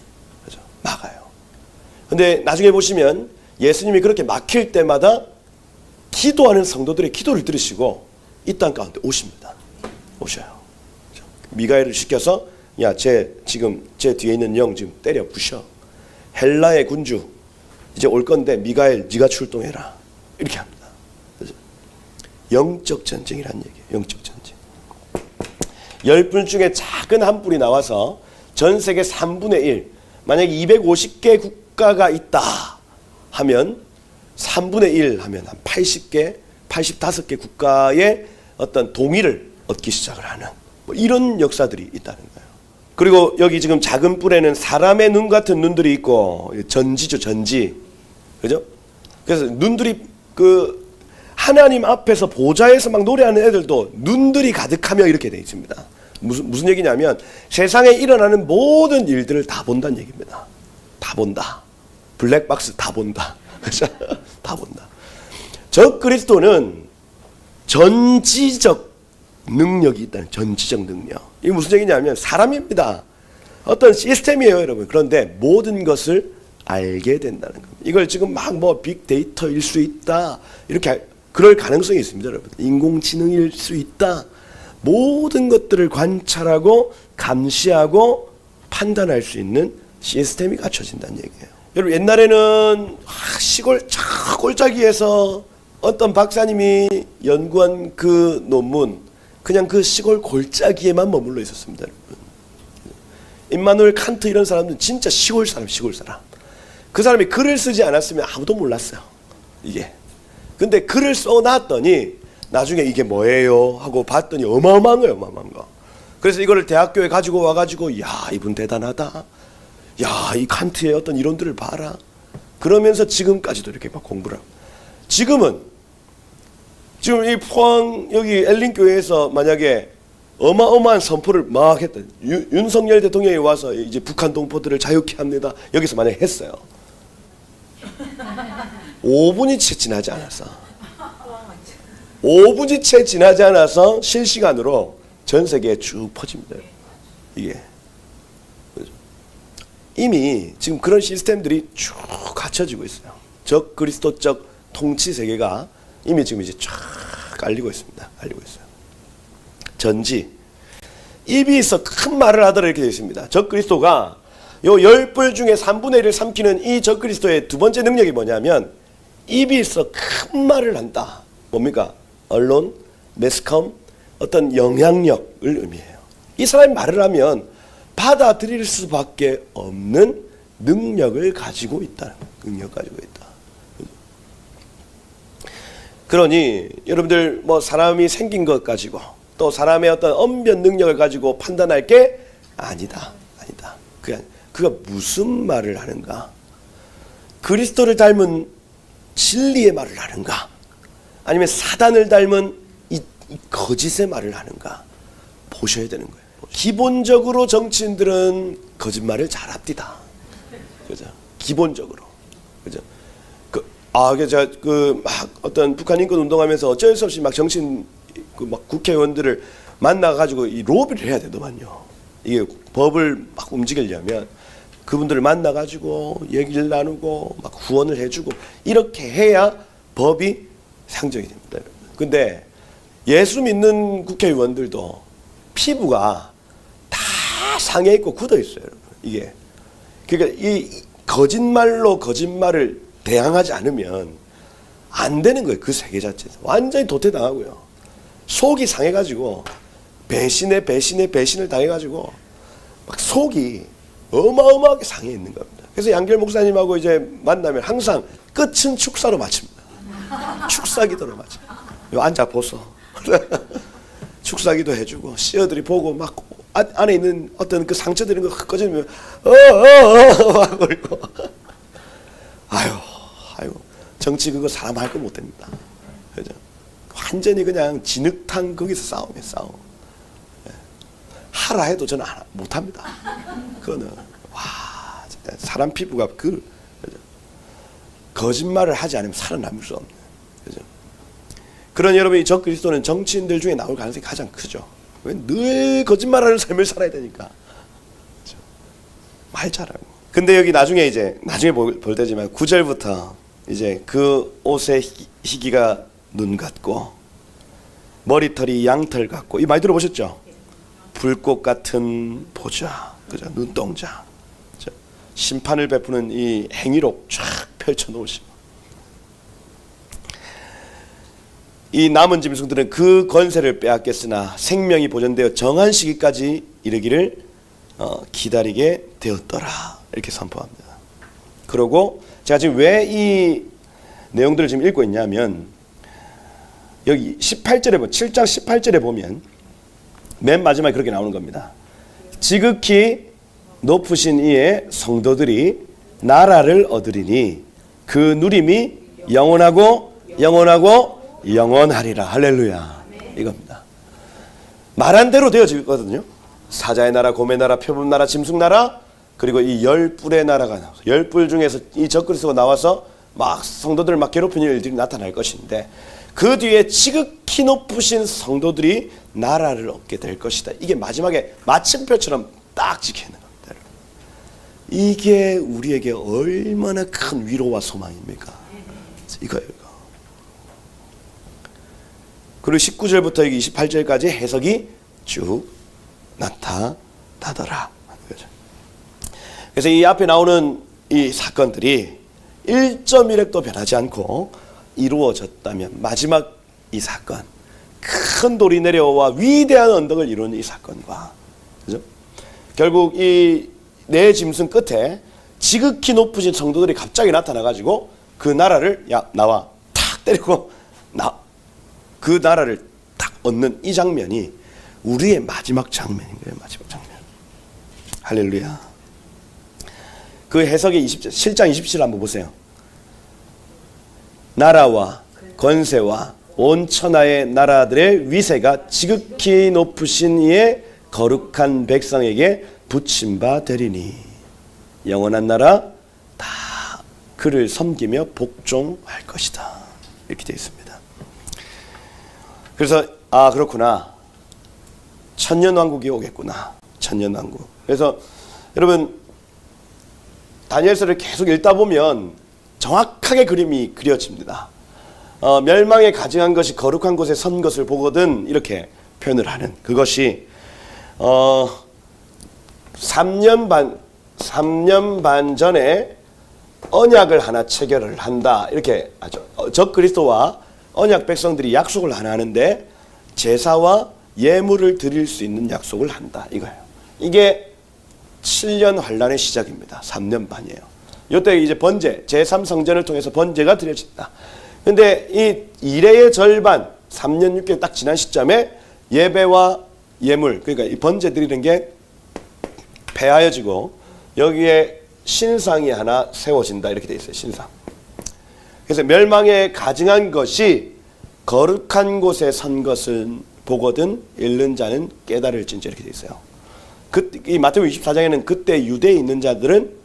S1: 그렇죠? 막아요. 근데 나중에 보시면 예수님이 그렇게 막힐 때마다 기도하는 성도들의 기도를 들으시고 이 땅 가운데 오십니다. 오셔요. 그렇죠? 미가엘을 시켜서 지금 제 뒤에 있는 영 지금 때려 부셔. 헬라의 군주 이제 올 건데 미가엘 네가 출동해라. 이렇게 합니다. 그렇죠? 영적 전쟁이란 얘기예요. 영적 전쟁. 10뿔 중에 작은 한 뿔이 나와서 전 세계 3분의 1 만약에 250개 국가가 있다 하면 3분의 1 하면 한 80개 85개 국가의 어떤 동의를 얻기 시작을 하는 뭐 이런 역사들이 있다는 거예요. 그리고 여기 지금 작은 뿔에는 사람의 눈 같은 눈들이 있고 전지죠. 전지. 그죠? 그래서 눈들이 그 하나님 앞에서 보좌에서 막 노래하는 애들도 눈들이 가득하며 이렇게 돼 있습니다. 무슨 얘기냐면 세상에 일어나는 모든 일들을 다 본다는 얘기입니다. 다 본다. 블랙박스 다 본다. 다 본다. 적 그리스도는 전지적 능력이 있다는 전지적 능력. 이게 무슨 얘기냐면 사람입니다. 어떤 시스템이에요, 여러분. 그런데 모든 것을 알게 된다는 겁니다. 이걸 지금 막 뭐 빅데이터일 수 있다. 이렇게 그럴 가능성이 있습니다, 여러분. 인공지능일 수 있다. 모든 것들을 관찰하고 감시하고 판단할 수 있는 시스템이 갖춰진다는 얘기예요. 여러분 옛날에는 시골 골짜기에서 어떤 박사님이 연구한 그 논문 그냥 그 시골 골짜기에만 머물러 있었습니다, 여러분. 임마누엘 칸트 이런 사람들은 진짜 시골 사람. 그 사람이 글을 쓰지 않았으면 아무도 몰랐어요. 이게. 근데 글을 써놨더니 나중에 이게 뭐예요? 하고 봤더니 어마어마한 거예요. 어마어마한 거. 그래서 이거를 대학교에 가지고 와가지고 이분 대단하다. 이 칸트의 어떤 이론들을 봐라. 그러면서 지금까지도 이렇게 막 공부를 하고. 지금 이 포항 여기 엘린교회에서 만약에 어마어마한 선포를 막 했다. 윤석열 대통령이 와서 이제 북한 동포들을 자유케 합니다. 여기서 만약에 했어요. 5분이 채 지나지 않았어. 5분이 채 지나지 않아서 실시간으로 전 세계에 쭉 퍼집니다. 이게. 이미 지금 그런 시스템들이 쭉 갖춰지고 있어요. 적 그리스도적 통치 세계가 이미 지금 이제 쫙 알리고 있습니다. 알리고 있어요. 전지. 입이 있어 큰 말을 하더라 이렇게 되어 있습니다. 적 그리스도가 요 10뿔 중에 3분의 1을 삼키는 이 적 그리스도의 두 번째 능력이 뭐냐면 입이 있어 큰 말을 한다. 뭡니까? 언론, 매스컴, 어떤 영향력을 의미해요. 이 사람이 말을 하면 받아들일 수밖에 없는 능력을 가지고 있다. 능력 가지고 있다. 그러니 여러분들 뭐 사람이 생긴 것 가지고 또 사람의 어떤 언변 능력을 가지고 판단할 게 아니다. 그가 무슨 말을 하는가? 그리스도를 닮은 진리의 말을 하는가? 아니면 사단을 닮은 이 거짓의 말을 하는가? 보셔야 되는 거예요. 기본적으로 정치인들은 거짓말을 잘합니다. 그죠? 기본적으로. 그죠? 제가 막 어떤 북한 인권 운동하면서 어쩔 수 없이 막 정치인 막 국회의원들을 만나가지고 이 로비를 해야 되더만요. 이게 법을 막 움직이려면 그분들을 만나가지고 얘기를 나누고 막 후원을 해주고 이렇게 해야 법이 상정이 됩니다. 근데 예수 믿는 국회의원들도 피부가 다 상해 있고 굳어 있어요, 여러분. 이게 그러니까 이 거짓말로 거짓말을 대항하지 않으면 안 되는 거예요. 그 세계 자체에서 완전히 도태당하고요. 속이 상해가지고 배신을 당해가지고 막 속이 어마어마하게 상해 있는 겁니다. 그래서 양결 목사님하고 이제 만나면 항상 끝은 축사로 마칩니다. 축사기도로 마쳐. 요 앉아 보소. 축사기도 해주고 시어들이 보고 막 안에 있는 어떤 그 상처들인 거 꺼지면 하고 있고. 아유 정치 그거 사람 할 거 못 됩니다. 그죠? 완전히 그냥 진흙탕 거기서 싸움이에요, 싸움. 하라 해도 저는 못 합니다. 그거는 와 진짜 사람 피부가 그죠? 거짓말을 하지 않으면 살아남을 수 없는. 그죠? 그런 여러분이 적 그리스도는 정치인들 중에 나올 가능성이 가장 크죠. 늘 거짓말하는 삶을 살아야 되니까. 그죠? 말 잘하고. 근데 여기 나중에 볼 때지만 9절부터 이제 그 옷의 희기가 눈 같고 머리털이 양털 같고 이 많이 들어보셨죠? 불꽃 같은 보좌, 그죠? 눈동자, 그죠? 심판을 베푸는 이 행위록 쫙 펼쳐 놓으시고 이 남은 짐승들은 그 권세를 빼앗겼으나 생명이 보존되어 정한 시기까지 이르기를 기다리게 되었더라 이렇게 선포합니다. 그리고 제가 지금 왜 이 내용들을 지금 읽고 있냐면 여기 7장 18절에 보면 맨 마지막에 그렇게 나오는 겁니다. 지극히 높으신 이의 성도들이 나라를 얻으리니 그 누림이 영원하고 영원하리라. 할렐루야. 이겁니다. 말한 대로 되어지거든요. 사자의 나라, 곰의 나라, 표범 나라, 짐승 나라, 그리고 이 10뿔의 나라가 나와서 10뿔 중에서 이 적그리스도가 나와서 막 성도들을 막 괴롭히는 일들이 나타날 것인데 그 뒤에 지극히 높으신 성도들이 나라를 얻게 될 것이다. 이게 마지막에 마침표처럼 딱 찍혀있는 겁니다. 이게 우리에게 얼마나 큰 위로와 소망입니까? 이거예요. 이거. 그리고 19절부터 28절까지 해석이 쭉 나타나더라. 그래서 이 앞에 나오는 이 사건들이 1.1획도 변하지 않고 이루어졌다면 마지막 이 사건, 큰 돌이 내려와 위대한 언덕을 이루는 이 사건과, 그죠? 결국 이 네 짐승 끝에 지극히 높으신 성도들이 갑자기 나타나가지고 그 나라를 나와 탁 때리고 그 나라를 딱 얻는 이 장면이 우리의 마지막 장면인 거예요. 마지막 장면. 할렐루야. 그 해석의 7장 27절 한번 보세요. 나라와 권세와 온 천하의 나라들의 위세가 지극히 높으신 이의 거룩한 백성에게 붙임 바 되리니 영원한 나라 다 그를 섬기며 복종할 것이다. 이렇게 되어 있습니다. 그래서 그렇구나. 천년왕국이 오겠구나. 천년왕국. 그래서 여러분 다니엘서를 계속 읽다 보면 정확하게 그림이 그려집니다. 멸망에 가증한 것이 거룩한 곳에 선 것을 보거든 이렇게 표현을 하는 그것이 3년 반 전에 언약을 하나 체결을 한다 이렇게 하죠. 적 그리스도와 언약 백성들이 약속을 하나 하는데 제사와 예물을 드릴 수 있는 약속을 한다 이거예요. 이게 7년 환란의 시작입니다. 3년 반이에요. 이때 이제 번제, 제3성전을 통해서 번제가 드려진다. 근데 이 이레의 절반, 3년 6개월 딱 지난 시점에 예배와 예물, 그러니까 이 번제 드리는 게 폐하여지고 여기에 신상이 하나 세워진다 이렇게 돼 있어요. 신상. 그래서 멸망에 가증한 것이 거룩한 곳에 선 것을 보거든 읽는 자는 깨달을진저 이렇게 돼 있어요. 이 마태복음 24장에는 그때 유대에 있는 자들은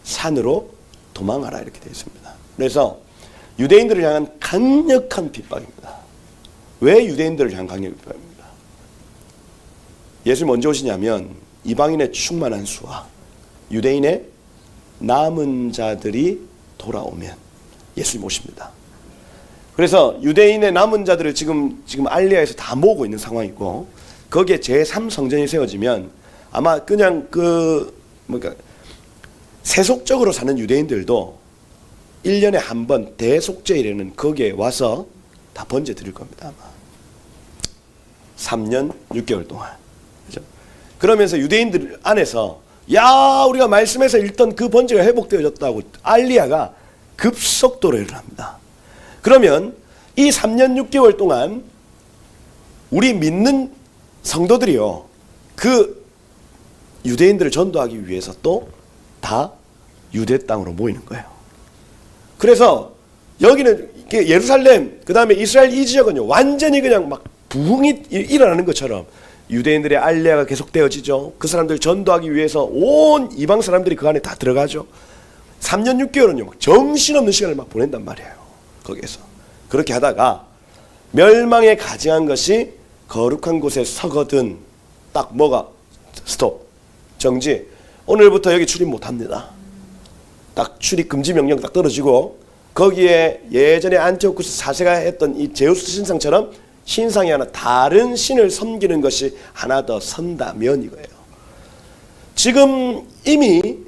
S1: 산으로 도망하라 이렇게 되어 있습니다. 그래서 유대인들을 향한 강력한 핍박입니다. 왜 유대인들을 향한 강력한 핍박입니다? 예수님 언제 오시냐면 이방인의 충만한 수와 유대인의 남은 자들이 돌아오면 예수님 오십니다. 그래서 유대인의 남은 자들을 지금 알리아에서 다 모으고 있는 상황이고, 거기에 제3성전이 세워지면 아마 그냥 세속적으로 사는 유대인들도 1년에 한 번 대속죄일에는 거기에 와서 다 번제 드릴 겁니다. 아마 3년 6개월 동안. 그죠? 그러면서 유대인들 안에서 야, 우리가 말씀에서 읽던 그 번제가 회복되어졌다고 알리야가 급속도로 일어납니다. 그러면 이 3년 6개월 동안 우리 믿는 성도들이요, 그 유대인들을 전도하기 위해서 또 다 유대 땅으로 모이는 거예요. 그래서 여기는 예루살렘, 그 다음에 이스라엘 이 지역은요, 완전히 그냥 막 부흥이 일어나는 것처럼 유대인들의 알레아가 계속되어지죠. 그 사람들 전도하기 위해서 온 이방 사람들이 그 안에 다 들어가죠. 3년 6개월은요, 정신없는 시간을 막 보낸단 말이에요. 거기에서. 그렇게 하다가 멸망에 가증한 것이 거룩한 곳에 서거든, 딱 뭐가 스톱, 정지. 오늘부터 여기 출입 못합니다. 딱 출입 금지 명령 딱 떨어지고, 거기에 예전에 안티오쿠스 4세가 했던 이 제우스 신상처럼 신상이 하나 다른 신을 섬기는 것이 하나 더 선다면 이거예요. 지금 이미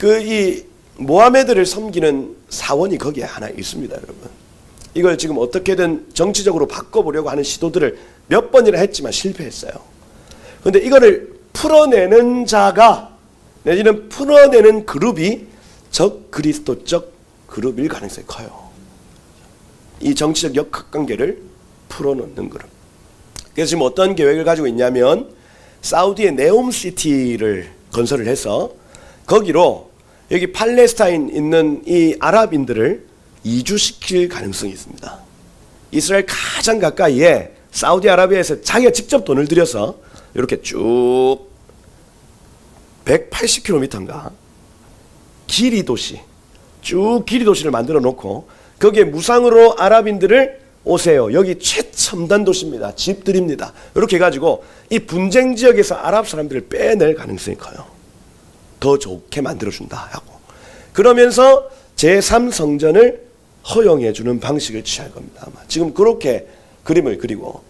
S1: 이 모하메드를 섬기는 사원이 거기에 하나 있습니다, 여러분. 이걸 지금 어떻게든 정치적으로 바꿔보려고 하는 시도들을 몇 번이나 했지만 실패했어요. 그런데 이거를 풀어내는 자가, 내지는 풀어내는 그룹이 적 그리스도적 그룹일 가능성이 커요. 이 정치적 역학관계를 풀어놓는 그룹. 그래서 지금 어떤 계획을 가지고 있냐면, 사우디의 네옴시티를 건설을 해서 거기로 여기 팔레스타인 있는 이 아랍인들을 이주시킬 가능성이 있습니다. 이스라엘 가장 가까이에 사우디아라비아에서 자기가 직접 돈을 들여서 이렇게 쭉 180km인가 길이 도시, 쭉 길이 도시를 만들어 놓고 거기에 무상으로 아랍인들을 오세요. 여기 최첨단 도시입니다. 집 드립니다. 이렇게 해가지고 이 분쟁 지역에서 아랍 사람들을 빼낼 가능성이 커요. 더 좋게 만들어준다 하고. 그러면서 제3성전을 허용해주는 방식을 취할 겁니다. 아마 지금 그렇게 그림을 그리고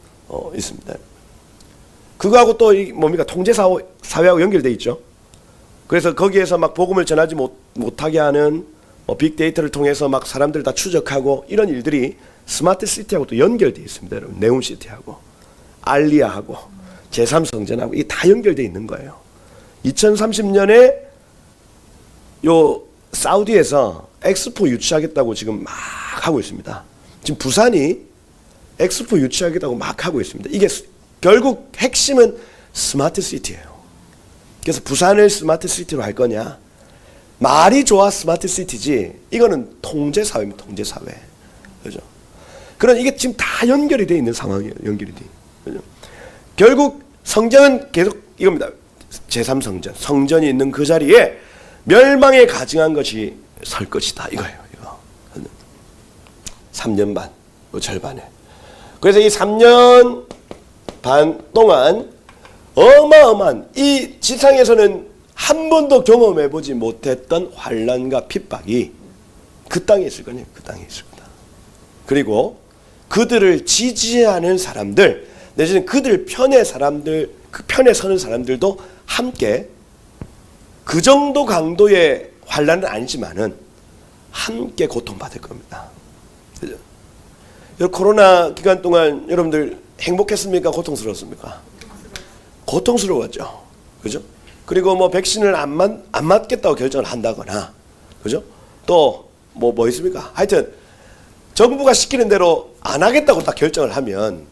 S1: 있습니다. 그거하고 또 뭡니까? 통제사회하고 연결되어 있죠. 그래서 거기에서 막 복음을 전하지 못하게 하는 빅데이터를 통해서 막 사람들 다 추적하고 이런 일들이 스마트 시티하고 또 연결되어 있습니다. 여러분. 네옴시티하고 알리아하고 제3성전하고 이게 다 연결되어 있는 거예요. 2030년에 요 사우디에서 엑스포 유치하겠다고 지금 막 하고 있습니다. 지금 부산이 엑스포 유치하겠다고 막 하고 있습니다. 이게 결국 핵심은 스마트 시티예요. 그래서 부산을 스마트 시티로 할 거냐? 말이 좋아 스마트 시티지. 이거는 통제 사회입니다. 통제 사회. 그죠? 그런 이게 지금 다 연결이 돼 있는 상황이에요. 연결이 돼. 그죠? 결국 성전은 계속 이겁니다. 제3성전. 성전이 있는 그 자리에 멸망에 가증한 것이 설 것이다. 이거예요. 이거. 3년 반. 그 절반에. 그래서 이 3년 반 동안 어마어마한 이 지상에서는 한 번도 경험해보지 못했던 환난과 핍박이 그 땅에 있을 거냐? 그 땅에 있을 거다. 그리고 그들을 지지하는 사람들, 내지는 그들 편의 사람들, 그 편에 서는 사람들도 함께 그 정도 강도의 환난은 아니지만은 함께 고통받을 겁니다. 그죠? 코로나 기간 동안 여러분들 행복했습니까? 고통스러웠습니까? 고통스러웠죠. 그죠? 그리고 뭐 백신을 안 맞겠다고 결정을 한다거나, 그죠? 또 뭐 있습니까? 하여튼 정부가 시키는 대로 안 하겠다고 딱 결정을 하면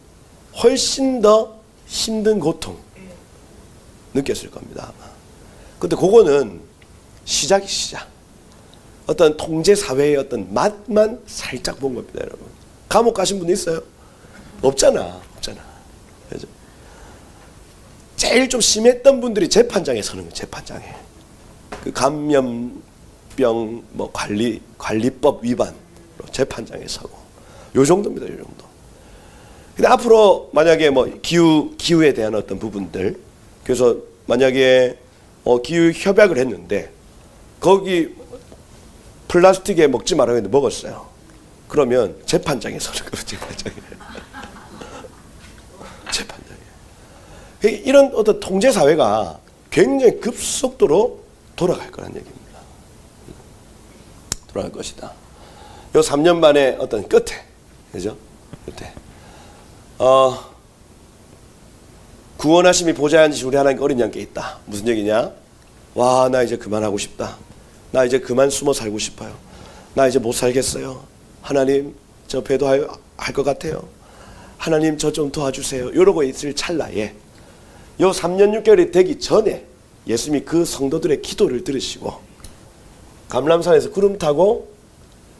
S1: 훨씬 더 힘든 고통 느꼈을 겁니다. 아마. 근데 그거는 시작이 시작. 어떤 통제 사회의 어떤 맛만 살짝 본 겁니다, 여러분. 감옥 가신 분 있어요? 없잖아. 그죠? 제일 좀 심했던 분들이 재판장에 서는 거예요. 재판장에. 그 감염병 뭐 관리법 위반으로 재판장에 서고. 요 정도입니다. 요 정도. 근데 앞으로 만약에 뭐 기후에 대한 어떤 부분들, 그래서 만약에 기후 협약을 했는데 거기 플라스틱에 먹지 말라고 했는데 먹었어요. 그러면 재판장에서 재판장에. 이런 어떤 통제 사회가 굉장히 급속도로 돌아갈 거란 얘기입니다. 돌아갈 것이다. 요 3년 만에 어떤 끝에, 그죠? 끝에. 구원하심이 보좌에 앉으신 우리 하나님 어린 양께 있다. 무슨 얘기냐? 와, 나 이제 그만하고 싶다. 나 이제 그만 숨어 살고 싶어요. 나 이제 못 살겠어요. 하나님, 저 배도할 것 같아요. 하나님, 저 좀 도와주세요. 이러고 있을 찰나에 요 3년 6개월이 되기 전에 예수님이 그 성도들의 기도를 들으시고 감람산에서 구름 타고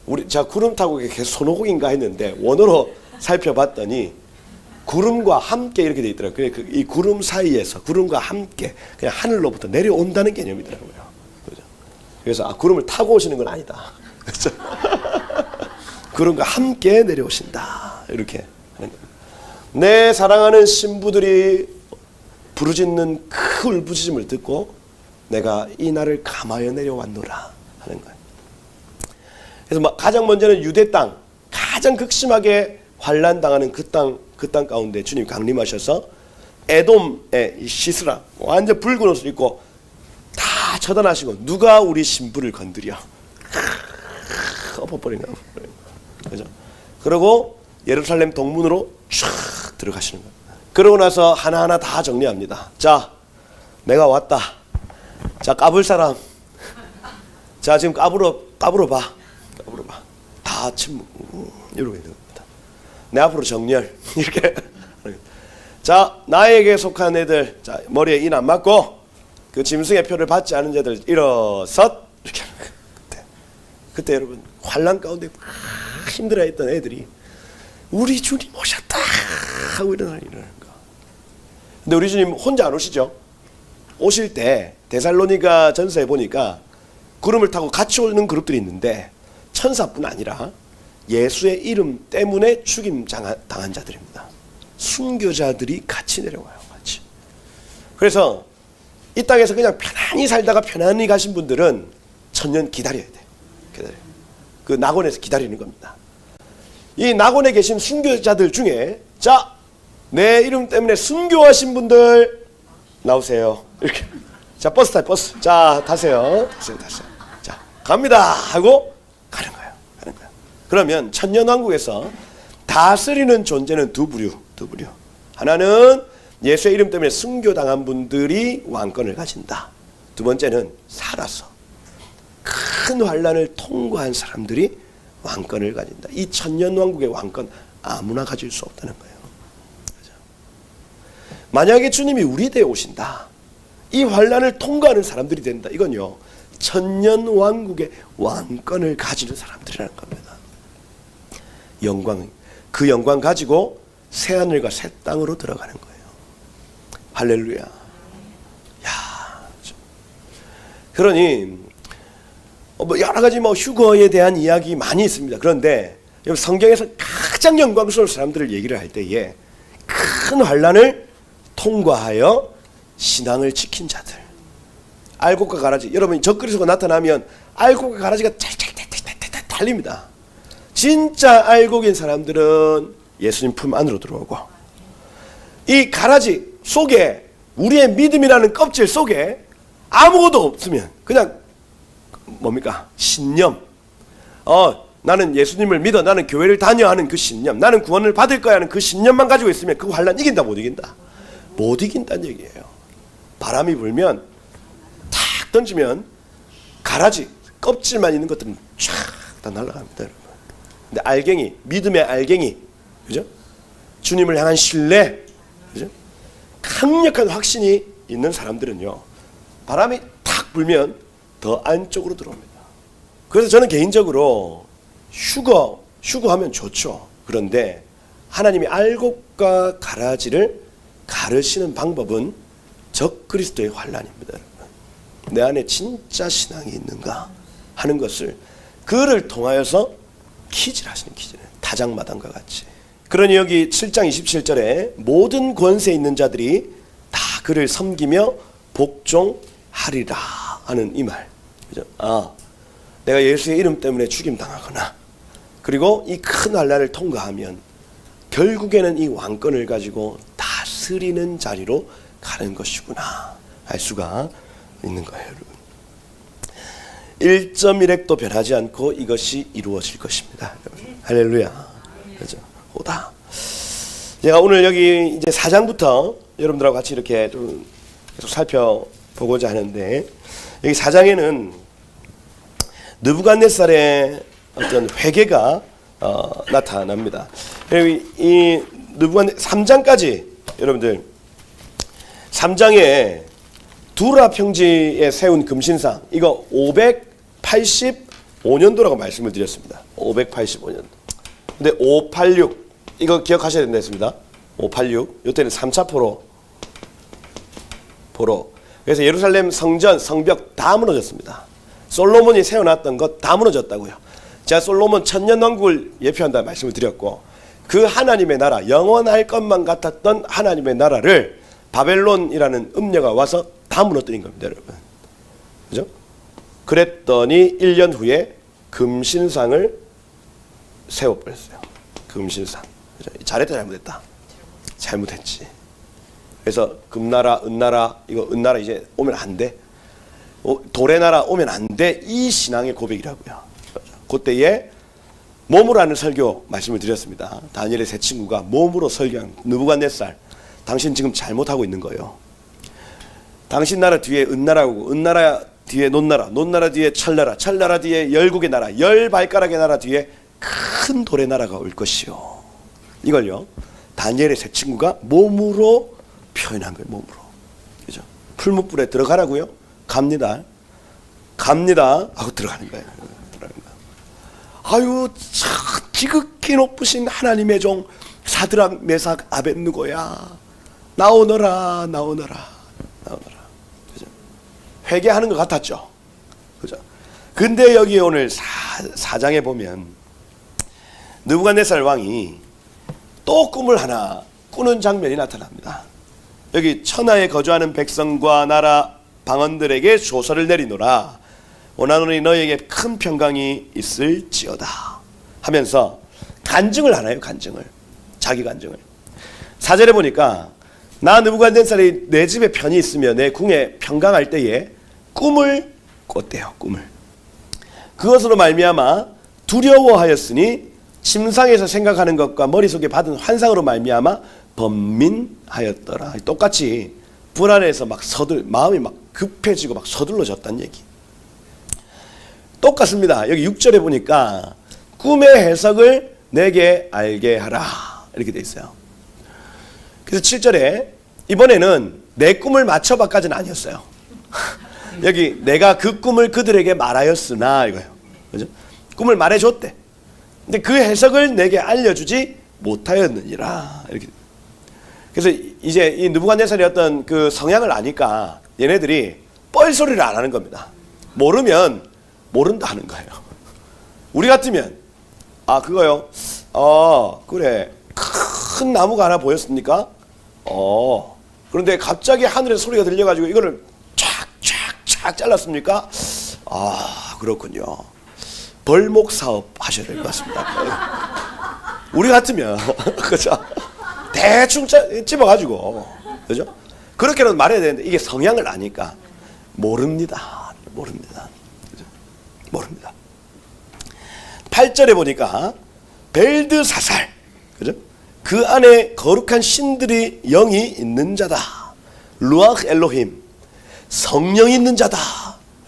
S1: 구름 타고 계속 손오공인가 했는데 원어로 살펴봤더니 구름과 함께 이렇게 돼 있더라고요. 이 구름 사이에서 구름과 함께 그냥 하늘로부터 내려온다는 개념이더라고요. 그래서 구름을 타고 오시는 건 아니다. 그렇죠? 구름과 함께 내려오신다. 이렇게 하는 겁니다. 내 사랑하는 신부들이 부르짖는 그 울부짖음을 듣고 내가 이 날을 감하여 내려왔노라 하는 거예요. 그래서 가장 먼저는 유대 땅, 가장 극심하게 환난 당하는 그 땅 가운데 주님 강림하셔서 에돔의 시스라 완전 붉은 옷을 입고 다 처단하시고 누가 우리 신부를 건드려? 엎어버리는 거예요. 그죠? 그리고 예루살렘 동문으로 쫙 들어가시는 거예요. 그러고 나서 하나하나 다 정리합니다. 자, 내가 왔다. 자, 까불 사람. 자, 지금 까불어 봐. 다 침묵. 이러고 있는 겁니다. 내 앞으로 정렬. 이렇게. 자, 나에게 속한 애들. 자, 머리에 인 안 맞고 그 짐승의 표를 받지 않은 자들 일어섰. 이렇게 하는 거예요. 그때 여러분 환난 가운데 힘들어했던 애들이 우리 주님 오셨다 하고 일어나는 거예요. 근데 우리 주님 혼자 안 오시죠? 오실 때 데살로니가 전서에 보니까 구름을 타고 같이 오는 그룹들이 있는데 천사뿐 아니라 예수의 이름 때문에 죽임 당한 자들입니다. 순교자들이 같이 내려와요. 같이. 그래서 이 땅에서 그냥 편안히 살다가 편안히 가신 분들은 천년 기다려야 돼요. 기다려요. 그 낙원에서 기다리는 겁니다. 이 낙원에 계신 순교자들 중에 자, 내 이름 때문에 순교하신 분들 나오세요. 이렇게. 자, 버스 타요. 버스. 자, 타세요. 자, 갑니다 하고 가는 거예요. 그러면 천년왕국에서 다스리는 존재는 두 부류. 하나는 예수의 이름 때문에 순교당한 분들이 왕권을 가진다. 두 번째는 살아서 큰 환난을 통과한 사람들이 왕권을 가진다. 이 천년왕국의 왕권 아무나 가질 수 없다는 거예요. 만약에 주님이 우리 대에 오신다. 이 환난을 통과하는 사람들이 된다. 이건요. 천년왕국의 왕권을 가지는 사람들이라는 겁니다. 그 영광 가지고 새하늘과 새 땅으로 들어가는 거예요. 할렐루야. 야, 그러니 여러 가지 휴거에 대한 이야기 많이 있습니다. 그런데 성경에서 가장 영광스러운 사람들을 얘기를 할 때에 큰 환난을 통과하여 신앙을 지킨 자들. 알곡과 가라지. 여러분이 적그리스도가 나타나면 알곡과 가라지가 찰찰찰찰찰 달립니다. 진짜 알곡인 사람들은 예수님 품 안으로 들어오고 이 가라지 속에 우리의 믿음이라는 껍질 속에 아무것도 없으면 그냥 뭡니까? 신념. 나는 예수님을 믿어. 나는 교회를 다녀 하는 그 신념. 나는 구원을 받을 거야 하는 그 신념만 가지고 있으면 그 환난 이긴다 못 이긴다? 못 이긴다는 얘기예요. 바람이 불면 탁 던지면 가라지 껍질만 있는 것들은 쫙 다 날아갑니다, 여러분. 근데 알갱이, 믿음의 알갱이, 그죠? 주님을 향한 신뢰, 그죠? 강력한 확신이 있는 사람들은요, 바람이 탁 불면 더 안쪽으로 들어옵니다. 그래서 저는 개인적으로 휴거하면 좋죠. 그런데 하나님이 알곡과 가라지를 가르시는 방법은 적그리스도의 환난입니다. 내 안에 진짜 신앙이 있는가 하는 것을 그를 통하여서 퀴즈를 하시는 퀴즈는 다장마당과 같이. 그러니 여기 7장 27절에 모든 권세 있는 자들이 다 그를 섬기며 복종하리라 하는 이 말. 그죠? 내가 예수의 이름 때문에 죽임당하거나 그리고 이 큰 환난을 통과하면 결국에는 이 왕권을 가지고 다스리는 자리로 가는 것이구나 할 수가 있는 거예요. 여러분. 1.1핵도 변하지 않고 이것이 이루어질 것입니다. 여러분. 할렐루야. 그죠? 오다. 제가 오늘 여기 이제 4장부터 여러분들하고 같이 이렇게 좀 계속 살펴보고자 하는데 여기 4장에는 느부갓네살의 어떤 회개가 나타납니다. 이 느부갓네 3장까지 여러분들 3장에 두라 평지에 세운 금신상 이거 585년도라고 말씀을 드렸습니다. 585년. 근데 586 이거 기억하셔야 된다 했습니다. 586 이때는 3차 포로. 그래서 예루살렘 성전 성벽 다 무너졌습니다. 솔로몬이 세워놨던 것 다 무너졌다고요. 제가 솔로몬 천년왕국을 예표한다 말씀을 드렸고 그 하나님의 나라 영원할 것만 같았던 하나님의 나라를 바벨론이라는 음녀가 와서 다 무너뜨린 겁니다. 여러분. 그죠? 그랬더니 1년 후에 금신상을 세워버렸어요. 금신상. 그죠? 잘했다 잘못했다? 잘못했지. 그래서 금나라 은나라 이거 은나라 이제 오면 안 돼. 돌의 나라 오면 안 돼. 이 신앙의 고백이라고요. 그때에 몸으로 하는 설교 말씀을 드렸습니다. 다니엘의 세 친구가 몸으로 설교한 느부갓네살 당신 지금 잘못하고 있는 거예요. 당신 나라 뒤에 은나라고 은나라 뒤에 논나라 논나라 뒤에 철나라 철나라 뒤에 열국의 나라 열 발가락의 나라 뒤에 큰 돌의 나라가 올 것이요. 이걸요 다니엘의 세 친구가 몸으로 표현한 거예요. 몸으로. 그죠? 풀무불에 들어가라고요. 갑니다 하고 들어가는 거예요. 아유 참 지극히 높으신 하나님의 종 사드락 메삭 아벳느고야 나오너라. 그죠? 회개하는 것 같았죠. 그죠? 근데 여기 오늘 4장에 보면 느부갓네살 왕이 또 꿈을 하나 꾸는 장면이 나타납니다. 여기 천하에 거주하는 백성과 나라 방언들에게 조서를 내리노라. 원하노니 너에게 큰 평강이 있을지어다 하면서 간증을 하나요. 간증을. 자기 간증을. 4절에 보니까 나 느부갓네살이 내 집에 편히 있으며 내 궁에 평강할 때에 꿈을 꿨대요. 꿈을. 그것으로 말미암아 두려워하였으니 침상에서 생각하는 것과 머릿속에 받은 환상으로 말미암아 번민하였더라. 똑같이 불안해서 막 마음이 막 급해지고 막 서둘러졌다는 얘기. 똑같습니다. 여기 6절에 보니까 꿈의 해석을 내게 알게 하라 이렇게 돼 있어요. 그래서 7절에 이번에는 내 꿈을 맞춰봐까지는 아니었어요. 여기 내가 그 꿈을 그들에게 말하였으나 이거예요. 그죠? 꿈을 말해줬대. 근데 그 해석을 내게 알려주지 못하였느니라 이렇게. 그래서 이제 이 느부갓네살의 어떤 그 성향을 아니까 얘네들이 뻘소리를 안 하는 겁니다. 모르면 모른다 하는 거예요. 우리 같으면 그거요. 그래 큰 나무가 하나 보였습니까? 그런데 갑자기 하늘에 소리가 들려가지고 이거를 쫙 잘랐습니까? 그렇군요. 벌목 사업 하셔야 될 것 같습니다. 우리 같으면 그죠? 대충 집어가지고 그죠? 그렇게는 말해야 되는데 이게 성향을 아니까 모릅니다. 그죠? 모릅니다. 8절에 보니까 벨드사살 그죠? 그 안에 거룩한 신들이 영이 있는 자다. 루아흐 엘로힘 성령이 있는 자다.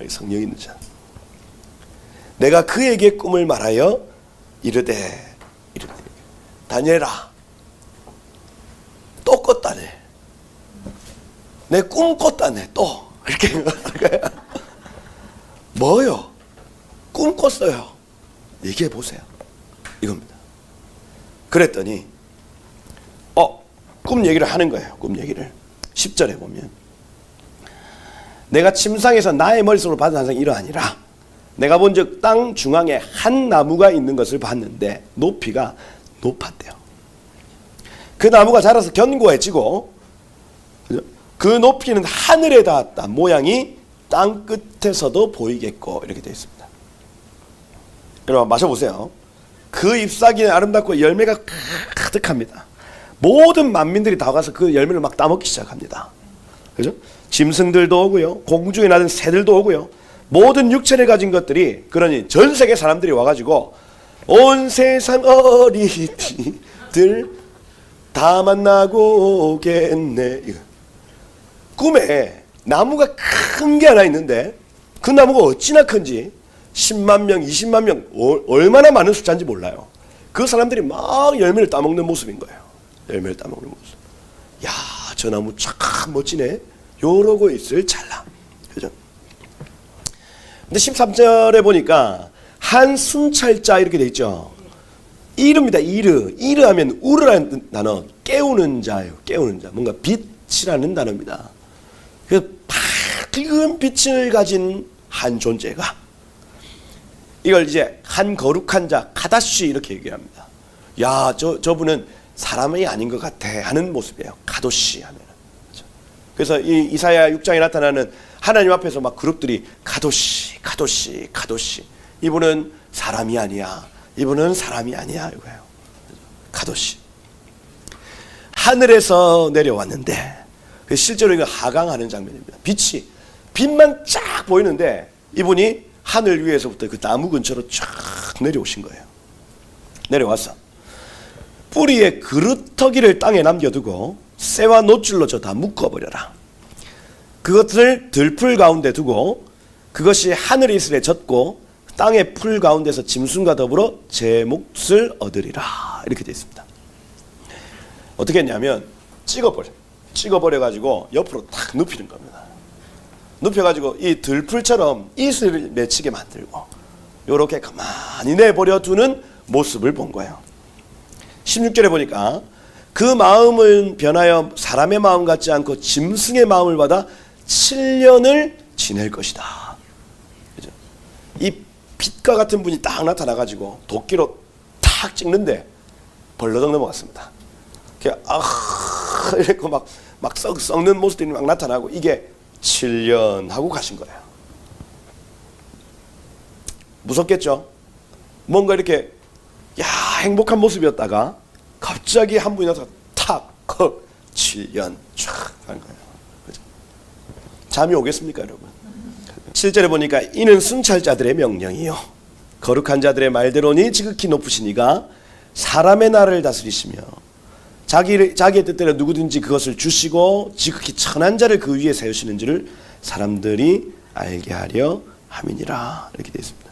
S1: 성령이 있는 자. 내가 그에게 꿈을 말하여 이르되 다니엘아 또 꿨다네. 내 꿈 꿨다네 또 이렇게 뭐요? 꿈 꿨어요. 얘기해 보세요. 이겁니다. 그랬더니 꿈 얘기를 하는 거예요. 꿈 얘기를 10절에 보면 내가 침상에서 나의 머릿속으로 받은 환상이 이러하니라. 내가 본즉 땅 중앙에 한 나무가 있는 것을 봤는데 높이가 높았대요. 그 나무가 자라서 견고해지고 그 높이는 하늘에 닿았다. 모양이 땅 끝에서도 보이겠고 이렇게 되어 있습니다. 여러분 마셔보세요. 그 잎사귀는 아름답고 열매가 가득합니다. 모든 만민들이 다 가서 그 열매를 막 따먹기 시작합니다. 그죠? 짐승들도 오고요, 공중에 나는 새들도 오고요, 모든 육체를 가진 것들이, 그러니 전 세계 사람들이 와가지고 온 세상 어린이들 다 만나고 오겠네. 꿈에 나무가 큰 게 하나 있는데 그 나무가 어찌나 큰지 10만 명, 20만 명, 얼마나 많은 숫자인지 몰라요. 그 사람들이 막 열매를 따먹는 모습인 거예요. 열매를 따먹는 모습. 야, 저 나무 참 멋지네. 요러고 있을 찰나. 그죠? 근데 13절에 보니까 한 순찰자 이렇게 돼 있죠. 이르입니다. 이르 하면 우르라는 단어, 깨우는 자예요. 깨우는 자. 뭔가 빛이라는 단어입니다. 그 밝은 빛을 가진 한 존재가, 이걸 이제 한 거룩한 자, 카다시 이렇게 얘기합니다. 야, 저분은 사람이 아닌 것 같아 하는 모습이에요. 카도시 하면. 그래서 이 이사야 6장에 나타나는 하나님 앞에서 막 그룹들이 카도시, 카도시, 카도시. 이분은 사람이 아니야. 이분은 사람이 아니야. 이거예요. 카도시. 하늘에서 내려왔는데, 실제로 이거 하강하는 장면입니다. 빛만 쫙 보이는데 이분이 하늘 위에서부터 그 나무 근처로 쫙 내려오신 거예요. 내려와서 뿌리에 그루터기를 땅에 남겨두고 쇠와 노줄로 저 다 묶어버려라. 그것을 들풀 가운데 두고 그것이 하늘 이슬에 젖고 땅의 풀 가운데서 짐승과 더불어 제 몫을 얻으리라. 이렇게 되어 있습니다. 어떻게 했냐면 찍어버려가지고 옆으로 탁 눕히는 겁니다. 눕혀가지고 이 들풀처럼 이슬을 맺히게 만들고 요렇게 가만히 내버려 두는 모습을 본 거예요. 16절에 보니까 그 마음은 변하여 사람의 마음 같지 않고 짐승의 마음을 받아 7년을 지낼 것이다. 그죠? 이 빛과 같은 분이 딱 나타나가지고 도끼로 탁 찍는데 벌러덩 넘어갔습니다. 이렇게 막 썩는 모습들이 막 나타나고 이게 7년 하고 가신 거예요. 무섭겠죠? 뭔가 이렇게 행복한 모습이었다가 갑자기 한 분이 나타나서 탁 7년 쫙 간 거예요. 그죠? 잠이 오겠습니까, 여러분? 7절에 보니까 이는 순찰자들의 명령이요 거룩한 자들의 말대로니 지극히 높으신 이가 사람의 나라를 다스리시며 자기의 뜻대로 누구든지 그것을 주시고 지극히 천한 자를 그 위에 세우시는 줄을 사람들이 알게 하려 함이니라. 이렇게 되어 있습니다.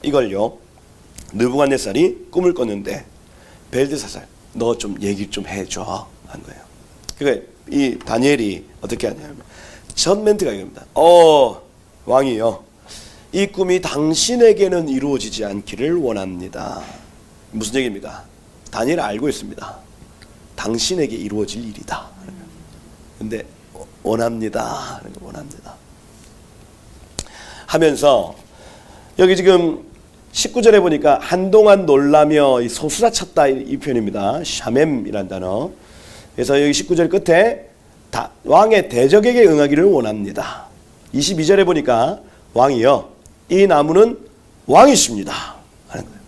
S1: 이걸요, 느부갓네살이 꿈을 꿨는데 벨드사살, 너 좀 얘기 좀 해줘 한 거예요. 그러니까 이 다니엘이 어떻게 하냐면 첫 멘트가 이겁니다. 왕이요, 이 꿈이 당신에게는 이루어지지 않기를 원합니다. 무슨 얘기입니까? 다니엘은 알고 있습니다. 당신에게 이루어질 일이다. 근데 원합니다. 원합니다. 하면서 여기 지금 19절에 보니까 한동안 놀라며 소스라쳤다 이 표현입니다. 샤멤이라는 단어. 그래서 여기 19절 끝에 왕의 대적에게 응하기를 원합니다. 22절에 보니까 왕이요, 이 나무는 왕이십니다 하는 거예요.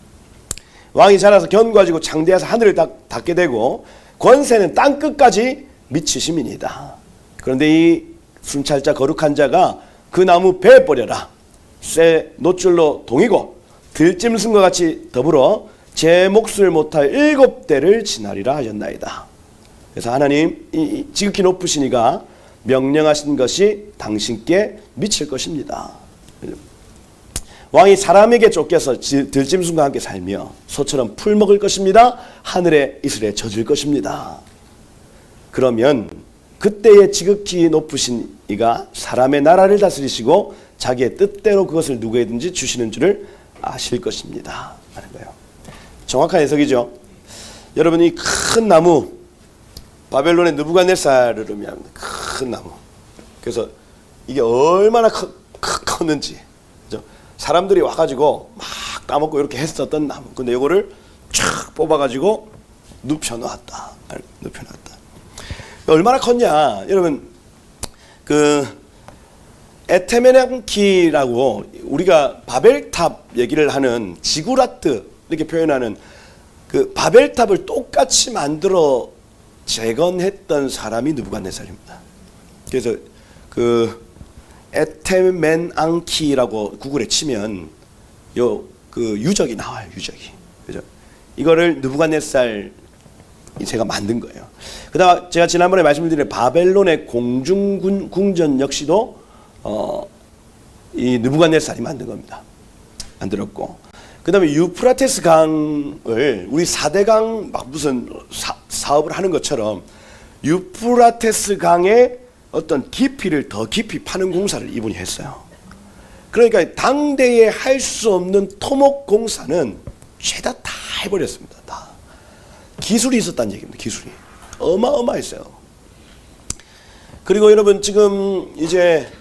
S1: 왕이 자라서 견고해지고 장대해서 하늘을 닿게 되고 권세는 땅 끝까지 미치심이니이다. 그런데 이 순찰자 거룩한 자가 그 나무 베어버려라. 쇠 노줄로 동이고 들짐승과 같이 더불어 제 몫을 못할 7대를 지나리라 하셨나이다. 그래서 하나님 이 지극히 높으신 이가 명령하신 것이 당신께 미칠 것입니다. 왕이 사람에게 쫓겨서 들짐승과 함께 살며 소처럼 풀 먹을 것입니다. 하늘의 이슬에 젖을 것입니다. 그러면 그때에 지극히 높으신 이가 사람의 나라를 다스리시고 자기의 뜻대로 그것을 누구에든지 주시는 줄을 아실 것입니다 하는 거예요. 정확한 해석이죠. 여러분, 이 큰 나무, 바벨론의 느부갓네살을 의미합니다. 큰 나무. 그래서 이게 얼마나 컸는지, 그죠? 사람들이 와가지고 막 까먹고 이렇게 했었던 나무. 근데 이거를 쫙 뽑아가지고 눕혀놨다. 얼마나 컸냐? 여러분, 그 에테메낭키라고 우리가 바벨탑 얘기를 하는 지구라트 이렇게 표현하는 그 바벨탑을 똑같이 만들어 재건했던 사람이 느부갓네살입니다. 그래서 그 에테멘앙키라고 구글에 치면 요 그 유적이 나와요. 유적이. 그죠? 이거를 느부갓네살 제가 만든 거예요. 그다음 제가 지난번에 말씀드린 바벨론의 궁전 역시도 이 느부갓네살이 만든 겁니다. 만들었고, 그다음에 유프라테스 강을 우리 4대강 막 무슨 사업을 하는 것처럼 유프라테스 강의 어떤 깊이를 더 깊이 파는 공사를 이분이 했어요. 그러니까 당대에 할 수 없는 토목 공사는 죄다 다 해버렸습니다. 다 기술이 있었다는 얘기입니다. 기술이 어마어마했어요. 그리고 여러분 지금 이제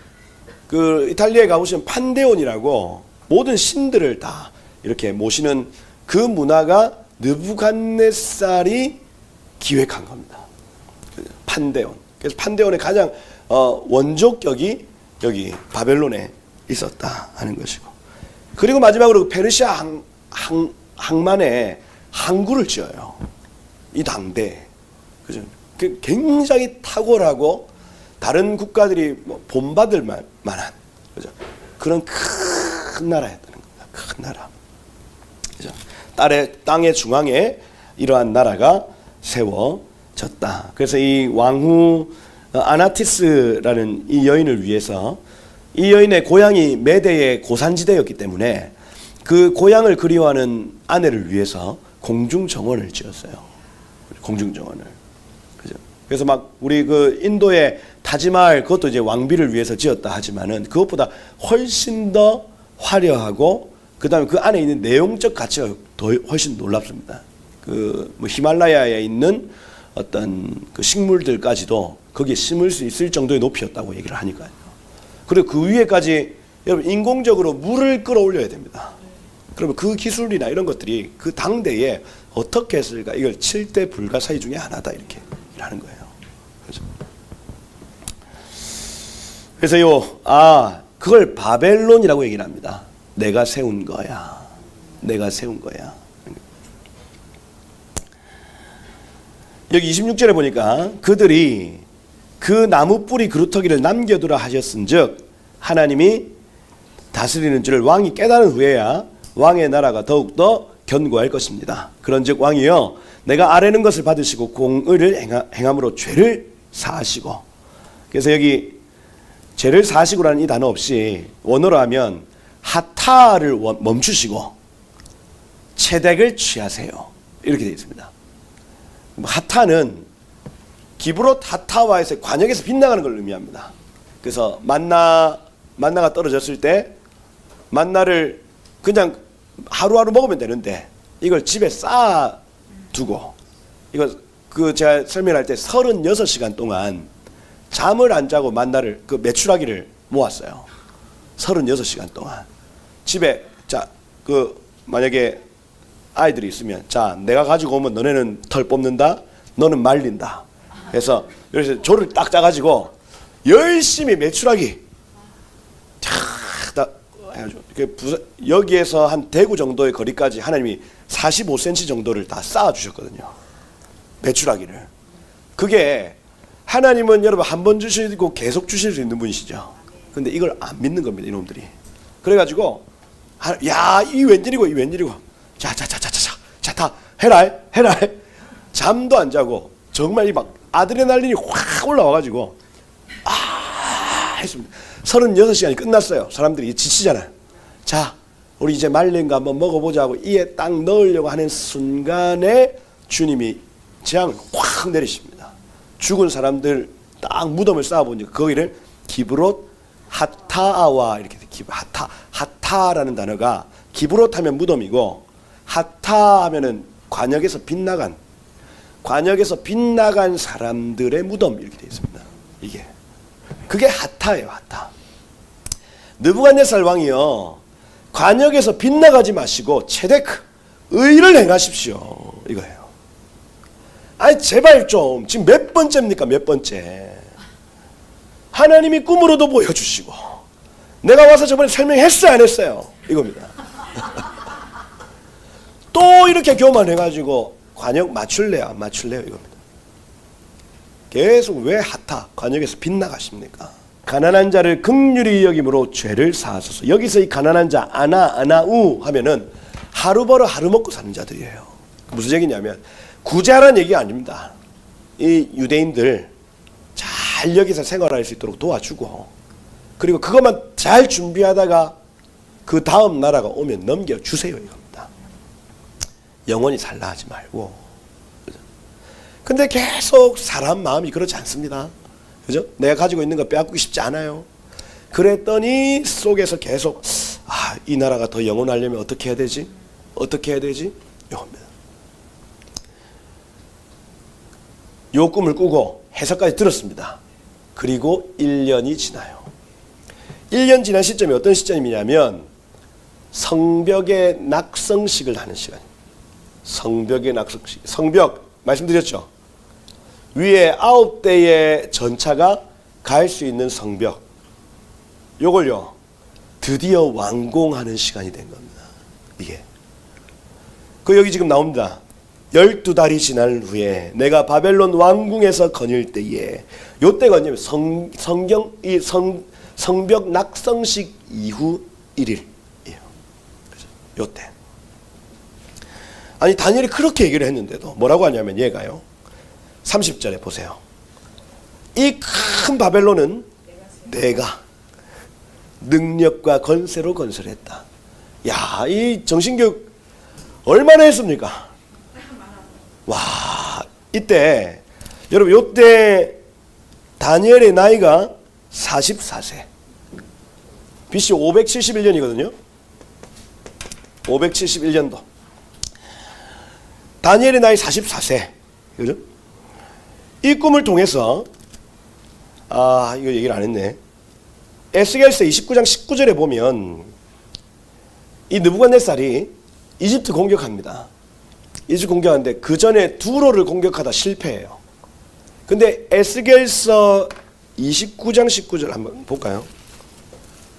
S1: 그 이탈리아에 가보시면 판데온이라고 모든 신들을 다 이렇게 모시는 그 문화가 느부갓네살이 기획한 겁니다. 판데온. 그래서 판데온의 가장 원조격이 여기 바벨론에 있었다 하는 것이고, 그리고 마지막으로 페르시아 항만에 항구를 지어요. 이 당대. 그죠? 굉장히 탁월하고 다른 국가들이 뭐 본받을 만한, 그죠? 그런 큰 나라였다는 겁니다. 큰 나라. 그죠? 땅의 중앙에 이러한 나라가 세워졌다. 그래서 이 왕후 아나티스라는 이 여인을 위해서, 이 여인의 고향이 메대의 고산지대였기 때문에 그 고향을 그리워하는 아내를 위해서 공중정원을 지었어요. 공중정원을. 그죠? 그래서 막 우리 그 인도의 타지마할, 그것도 이제 왕비를 위해서 지었다 하지만은 그것보다 훨씬 더 화려하고, 그다음에 그 안에 있는 내용적 가치가 더 훨씬 놀랍습니다. 그 뭐 히말라야에 있는 어떤 그 식물들까지도 거기에 심을 수 있을 정도의 높이였다고 얘기를 하니까요. 그리고 그 위에까지 여러분 인공적으로 물을 끌어올려야 됩니다. 그러면 그 기술이나 이런 것들이 그 당대에 어떻게 했을까? 이걸 7대 불가사의 중에 하나다 이렇게 하는 거예요. 그래서 그걸 바벨론이라고 얘기를 합니다. 내가 세운 거야. 내가 세운 거야. 여기 26절에 보니까 그들이 그 나무 뿌리 그루터기를 남겨두라 하셨은즉 하나님이 다스리는 줄을 왕이 깨달은 후에야 왕의 나라가 더욱더 견고할 것입니다. 그런즉 왕이여 내가 아뢰는 것을 받으시고 공의를 행함으로 죄를 사하시고, 그래서 여기 죄를 사하시고라는 이 단어 없이 원어로 하면 하타를 멈추시고 체득을 취하세요 이렇게 되어 있습니다. 하타는 기브롯 하타와에서 관역에서 빗나가는 걸 의미합니다. 그래서 만나가 떨어졌을 때 만나를 그냥 하루하루 먹으면 되는데 이걸 집에 쌓아두고, 이거 그 제가 설명할 때 36시간 동안 잠을 안 자고 만나를 그 메추라기를 모았어요. 36시간 동안 집에, 자 그 만약에 아이들이 있으면, 자 내가 가지고 오면 너네는 털 뽑는다, 너는 말린다. 그래서 조를 딱 짜가지고 열심히 메추라기 탁 해가지고 여기에서 한 대구 정도의 거리까지 하나님이 45cm 정도를 다 쌓아 주셨거든요. 메추라기를. 그게 하나님은 여러분 한 번 주시고 계속 주실 수 있는 분이시죠. 근데 이걸 안 믿는 겁니다, 이놈들이. 그래가지고 야, 이 웬일이고 이 웬일이고, 자 다 해라. 잠도 안 자고 정말 이 막 아드레날린이 확 올라와가지고 했습니다. 36시간이 끝났어요. 사람들이 지치잖아요. 자, 우리 이제 말린 거 한번 먹어보자고 이에 딱 넣으려고 하는 순간에 주님이 재앙을 확 내리십니다. 죽은 사람들 딱 무덤을 쌓아보니까 거기를 기브롯 하타아와 이렇게 하타라는 단어가, 기브롯 하면 무덤이고 하타 하면은 관역에서 빗나간 사람들의 무덤 이렇게 되어 있습니다. 그게 하타예요. 하타. 느부갓네살 왕이요, 관역에서 빗나가지 마시고 체데크 의를 행하십시오 이거예요. 아니 제발 좀, 지금 몇 번째입니까? 몇 번째. 하나님이 꿈으로도 보여주시고 내가 와서 저번에 설명했어요, 안 했어요? 이겁니다. 또 이렇게 교만해가지고 관역 맞출래요, 안 맞출래요? 이겁니다. 계속 왜 하타 관역에서 빗나가십니까? 가난한 자를 긍휼히 여김으로 죄를 사하소서. 여기서 이 가난한 자 아나우 하면은 하루 벌어 하루 먹고 사는 자들이에요. 무슨 얘기냐면 구제하라는 얘기가 아닙니다. 이 유대인들 잘 여기서 생활할 수 있도록 도와주고, 그리고 그것만 잘 준비하다가 그 다음 나라가 오면 넘겨주세요, 이겁니다. 영원히 살라 하지 말고. 근데 계속 사람 마음이 그렇지 않습니다. 그죠? 내가 가지고 있는 거 빼앗기고 싶지 않아요. 그랬더니 속에서 계속 이 나라가 더 영원하려면 어떻게 해야 되지? 어떻게 해야 되지? 이겁니다. 요 꿈을 꾸고 해석까지 들었습니다. 그리고 1년이 지나요. 1년 지난 시점이 어떤 시점이냐면 성벽의 낙성식을 하는 시간입니다. 성벽의 낙성식. 성벽 말씀드렸죠. 위에 9대의 전차가 갈 수 있는 성벽. 요걸요 드디어 완공하는 시간이 된 겁니다. 이게 여기 지금 나옵니다. 12달이 지난 후에 내가 바벨론 왕궁에서 거닐 때에, 요때가 언제면 성벽 낙성식 이후 1일이에요. 요때. 아니 다니엘이 그렇게 얘기를 했는데도 뭐라고 하냐면 얘가요 30절에 보세요. 이 큰 바벨론은 내가 능력과 건세로 건설했다. 야, 이 정신교육 얼마나 했습니까? 와, 이때 여러분 요때 다니엘의 나이가 44세. BC 571년이거든요. 571년도. 다니엘의 나이 44세. 그죠? 이 꿈을 통해서 이거 얘기를 안 했네. 에스겔서 29장 19절에 보면 이 느부갓네살이 이집트 공격합니다. 이집트 공격하는데 그 전에 두로를 공격하다 실패해요. 근데 에스겔서 29장 19절 한번 볼까요?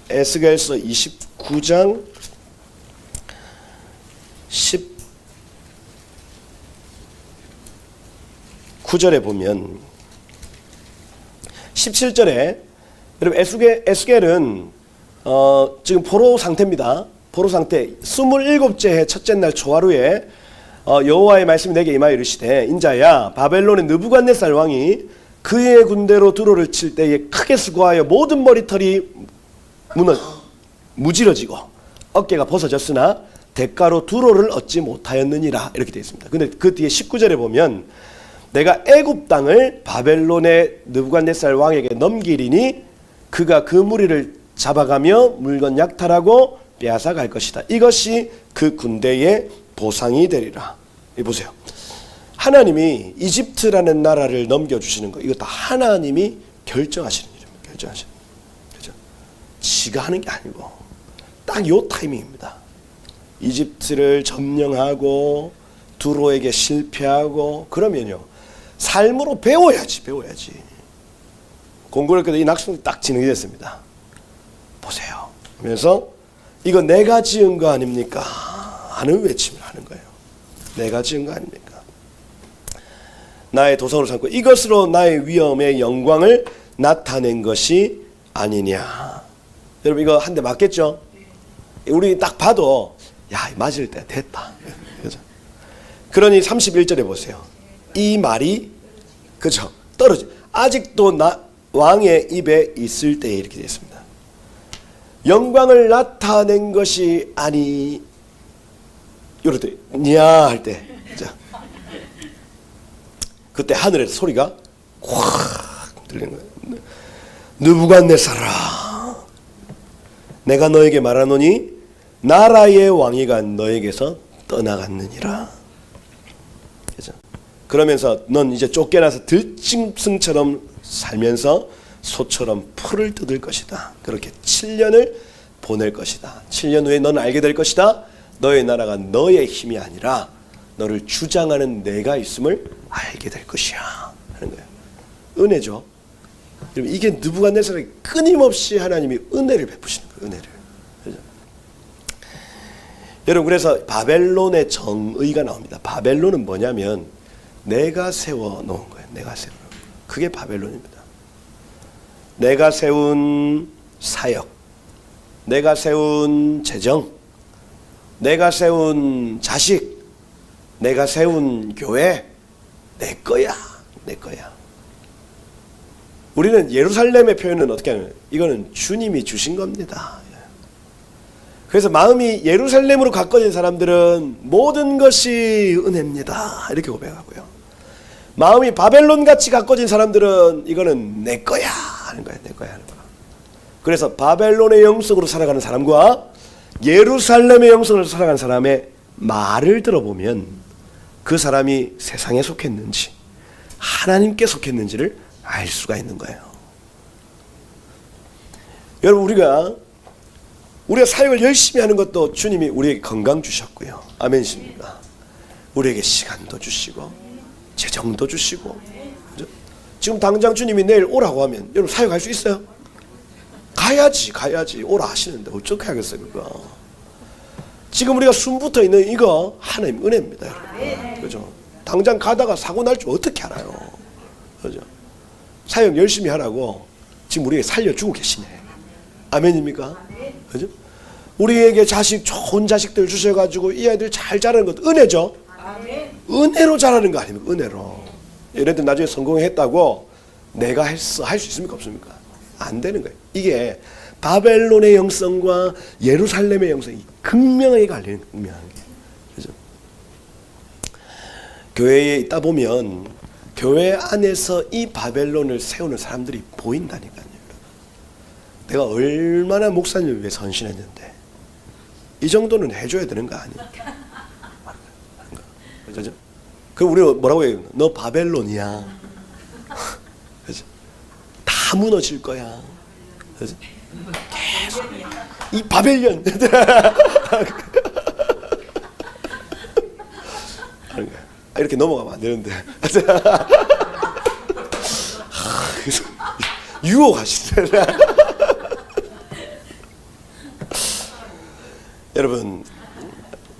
S1: 에스겔서 29장 19절에 보면 17절에 여러분 에스겔은 지금 포로 상태입니다. 포로 상태 27째 해 첫째 날 초하루에 여호와의 말씀이 내게 임하여 이르시되 인자야 바벨론의 느부갓네살 왕이 그의 군대로 두로를 칠 때에 크게 수고하여 모든 머리털이 무질어지고 어깨가 벗어졌으나 대가로 두로를 얻지 못하였느니라 이렇게 되어 있습니다. 근데 그 뒤에 19절에 보면 내가 애굽 땅을 바벨론의 느부갓네살 왕에게 넘기리니 그가 그 무리를 잡아가며 물건 약탈하고 빼앗아 갈 것이다. 이것이 그 군대의 보상이 되리라. 보세요. 하나님이 이집트라는 나라를 넘겨주시는 거, 이거 다 하나님이 결정하시는 일입니다. 결정하시는 일. 그죠? 지가 하는 게 아니고 딱 요 타이밍입니다. 이집트를 점령하고 두로에게 실패하고 그러면요 삶으로 배워야지. 공부를 했더니 이 낙성이 딱 진행이 됐습니다. 보세요. 그래서 이거 내가 지은 거 아닙니까? 하는 외침을 하는 거예요. 내가 지은 거 아닙니까? 나의 도성으로 삼고 이것으로 나의 위엄의 영광을 나타낸 것이 아니냐. 여러분 이거 한 대 맞겠죠? 우리 딱 봐도 야 맞을 때 됐다. 그죠? 그러니 31절에 보세요. 이 말이 그죠? 떨어지. 아직도 왕의 입에 있을 때에 이렇게 되어 있습니다. 영광을 나타낸 것이 아니 이럴 때 냐 할 때 그때 하늘에서 소리가 확 들리는 거예요. 느부갓네살아 내가 너에게 말하노니 나라의 왕위가 너에게서 떠나갔느니라. 그죠? 그러면서 넌 이제 쫓겨나서 들짐승처럼 살면서 소처럼 풀을 뜯을 것이다. 그렇게 7년을 보낼 것이다. 7년 후에 넌 알게 될 것이다. 너의 나라가 너의 힘이 아니라 너를 주장하는 내가 있음을 알게 될 것이야 하는 거예요. 은혜죠. 여러분 이게 느부갓네살에게 끊임없이 하나님이 은혜를 베푸시는 거예요. 은혜를. 그죠? 여러분, 그래서 바벨론의 정의가 나옵니다. 바벨론은 뭐냐면 내가 세워놓은 거예요. 내가 세워놓은 거. 그게 바벨론입니다. 내가 세운 사역, 내가 세운 재정, 내가 세운 자식, 내가 세운 교회, 내 거야, 내 거야. 우리는 예루살렘의 표현은 어떻게 하냐면 이거는 주님이 주신 겁니다. 그래서 마음이 예루살렘으로 가꿔진 사람들은 모든 것이 은혜입니다. 이렇게 고백하고요. 마음이 바벨론같이 가꿔진 사람들은 이거는 내 거야 하는 거야. 내 거야 하는 거야. 그래서 바벨론의 영성으로 살아가는 사람과 예루살렘의 영성으로 살아가는 사람의 말을 들어보면 그 사람이 세상에 속했는지 하나님께 속했는지를 알 수가 있는 거예요. 여러분, 우리가 사역을 열심히 하는 것도 주님이 우리에게 건강 주셨고요. 아멘이십니까? 우리에게 시간도 주시고 재정도 주시고. 그죠? 지금 당장 주님이 내일 오라고 하면 여러분 사역할 수 있어요? 가야지 오라 하시는데 어떻게 하겠어요 그거. 지금 우리가 숨 붙어 있는 이거 하나님 은혜입니다, 여러분. 그죠? 당장 가다가 사고 날 줄 어떻게 알아요? 그죠? 사역 열심히 하라고 지금 우리에게 살려주고 계시네. 아멘입니까? 그죠? 우리에게 좋은 자식들 주셔가지고 이 아이들 잘 자라는 것도 은혜죠. 은혜로 자라는 거 아닙니까? 은혜로. 얘네들 나중에 성공했다고 내가 했어 할 수 있습니까? 없습니까? 안 되는 거예요. 이게 바벨론의 영성과 예루살렘의 영성이 극명하게 갈리는 극명하게. 그죠? 교회에 있다 보면 교회 안에서 이 바벨론을 세우는 사람들이 보인다니까요. 내가 얼마나 목사님을 위해 헌신했는데 이 정도는 해줘야 되는 거 아니야? 그죠? 그럼 우리 뭐라고 해요? 너 바벨론이야. 그죠? 다 무너질 거야. 그죠? 계속 이 바벨론. 이렇게 넘어가면 안 되는데. 유혹하시네. 여러분,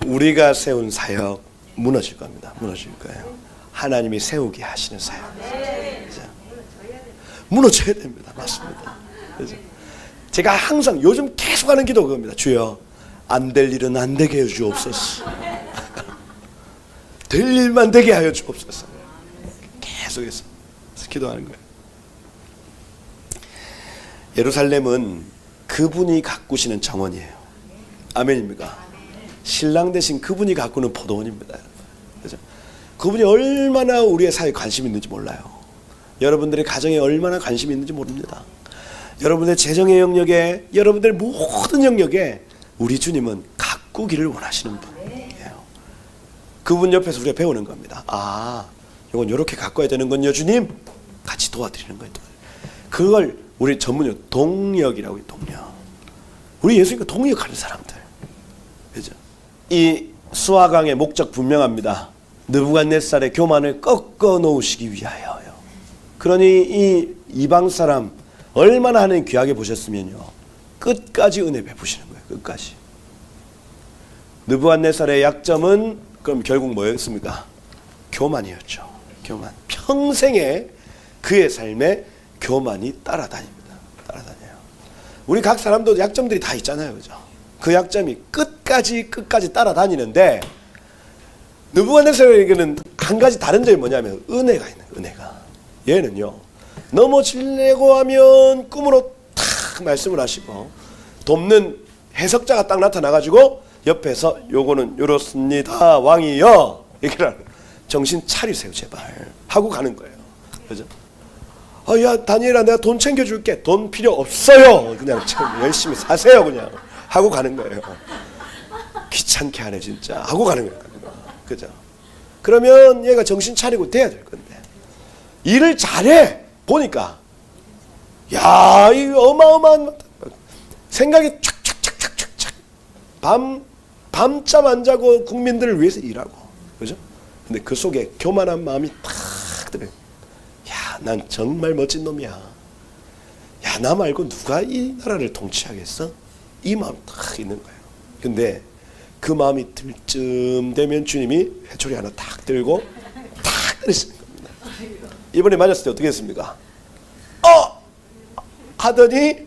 S1: 우리가 세운 사역 무너질 겁니다. 무너질 거예요. 하나님이 세우게 하시는 사역. 그죠? 무너져야 됩니다. 맞습니다. 그죠? 제가 항상 요즘 계속 하는 기도 그겁니다. 주여, 안 될 일은 안 되게 해 주옵소서. 될 일만 되게 하여 주옵소서. 계속해서 기도하는 거예요. 예루살렘은 그분이 가꾸시는 정원이에요. 아멘입니까? 신랑 대신 그분이 가꾸는 포도원입니다. 그죠? 그분이 얼마나 우리의 사회에 관심이 있는지 몰라요. 여러분들의 가정에 얼마나 관심이 있는지 모릅니다. 여러분의 재정의 영역에, 여러분들의 모든 영역에 우리 주님은 가꾸기를 원하시는 분이에요. 그분 옆에서 우리가 배우는 겁니다. 아, 이건 이렇게 가꿔야 되는군요, 주님. 같이 도와드리는 거예요. 그걸 우리 전문用동역이라고 해요. 동역. 우리 예수님과 동역하는 사람들. 그죠? 이 수하강의 목적 분명합니다. 느부갓네살의 교만을 꺾어 놓으시기 위하여요. 그러니 이 이방 사람 얼마나 하나님 귀하게 보셨으면요, 끝까지 은혜 베푸시는 거예요. 끝까지. 느부갓네살의 약점은 그럼 결국 뭐였습니까? 교만이었죠. 교만. 평생에 그의 삶에 교만이 따라다닙니다. 따라다녀요. 우리 각 사람도 약점들이 다 있잖아요. 그죠? 그 약점이 끝까지 따라다니는데, 느부갓네살에게는 한 가지 다른 점이 뭐냐면 은혜가 있는 거예요. 은혜가. 얘는요, 넘어지려고 하면 꿈으로 탁 말씀을 하시고, 돕는 해석자가 딱 나타나가지고 옆에서 요거는 요렇습니다 왕이여, 이렇게 정신 차리세요 제발 하고 가는 거예요. 그죠? 야 다니엘아, 내가 돈 챙겨줄게. 돈 필요 없어요. 그냥 열심히 사세요. 그냥 하고 가는 거예요. 귀찮게 하네 진짜 하고 가는 거예요. 그죠? 그러면 얘가 정신 차리고 돼야 될 건데, 일을 잘해 보니까 야 이거 어마어마한 생각이 촥촥촥촥촥 밤잠 안 자고 국민들을 위해서 일하고. 그죠? 근데 그 속에 교만한 마음이 탁 들어요. 야, 난 정말 멋진 놈이야. 야, 나 말고 누가 이 나라를 통치하겠어? 이 마음이 딱 있는 거예요. 근데 그 마음이 들 쯤 되면 주님이 회초리 하나 탁 들고 탁 때리시는 겁니다. 이번에 맞았을 때 어떻게 했습니까? 하더니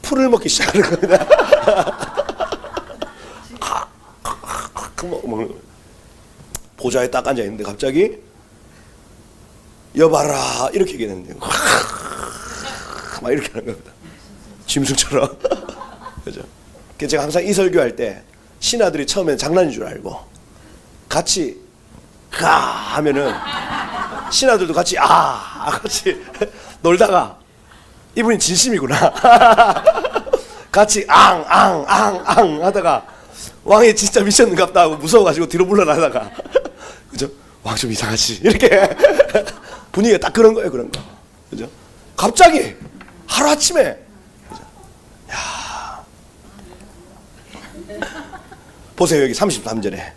S1: 풀을 먹기 시작하는 겁니다. 먹는 거예요. 보좌에 딱 앉아 있는데 갑자기 여봐라 이렇게 얘기했는데 막 이렇게 하는 겁니다. 짐승처럼. 그죠? 그래서 제가 항상 이 설교할 때 신하들이 처음엔 장난인 줄 알고 같이 가 하면은 신하들도 같이 같이 놀다가 이분이 진심이구나. 같이 앙 하다가 왕이 진짜 미쳤는갑다 하고 무서워가지고 뒤로 물러나다가 그죠? 왕 좀 이상하지 이렇게 분위기가 딱 그런 거예요. 그런 거. 그죠? 갑자기 하루아침에 그죠? 야. 보세요. 여기 33절에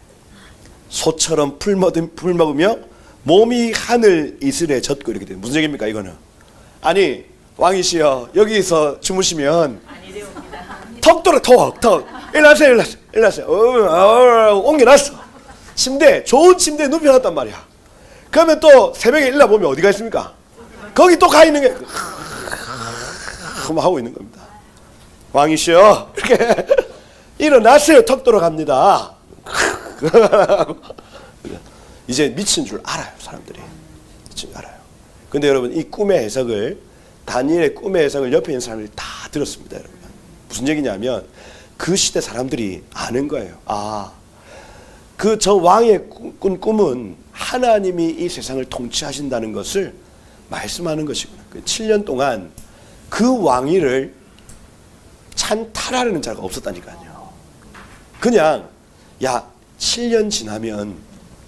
S1: 소처럼 풀 먹으며 몸이 하늘 이슬에 젖고 이렇게 돼요. 무슨 얘기입니까 이거는? 아니 왕이시여 여기서 주무시면 턱 일어나세요. 옮겨놨어. 침대 좋은 침대에 눕혀놨단 말이야. 그러면 또 새벽에 일어나 보면 어디가 있습니까? 거기 또 가 있는 게 하고 있는 겁니다. 왕이시여 이렇게 일어나세요. 턱 돌아갑니다. 이제 미친 줄 알아요. 사람들이 미친 줄 알아요. 근데 여러분 이 꿈의 해석을 다니엘의 꿈의 해석을 옆에 있는 사람들이 다 들었습니다. 여러분 무슨 얘기냐면 그 시대 사람들이 아는 거예요. 그 저 왕의 꾼 꿈은 하나님이 이 세상을 통치하신다는 것을 말씀하는 것이구나. 7년 동안 그 왕위를 찬탈하려는 자가 없었다니까요. 그냥 7년 지나면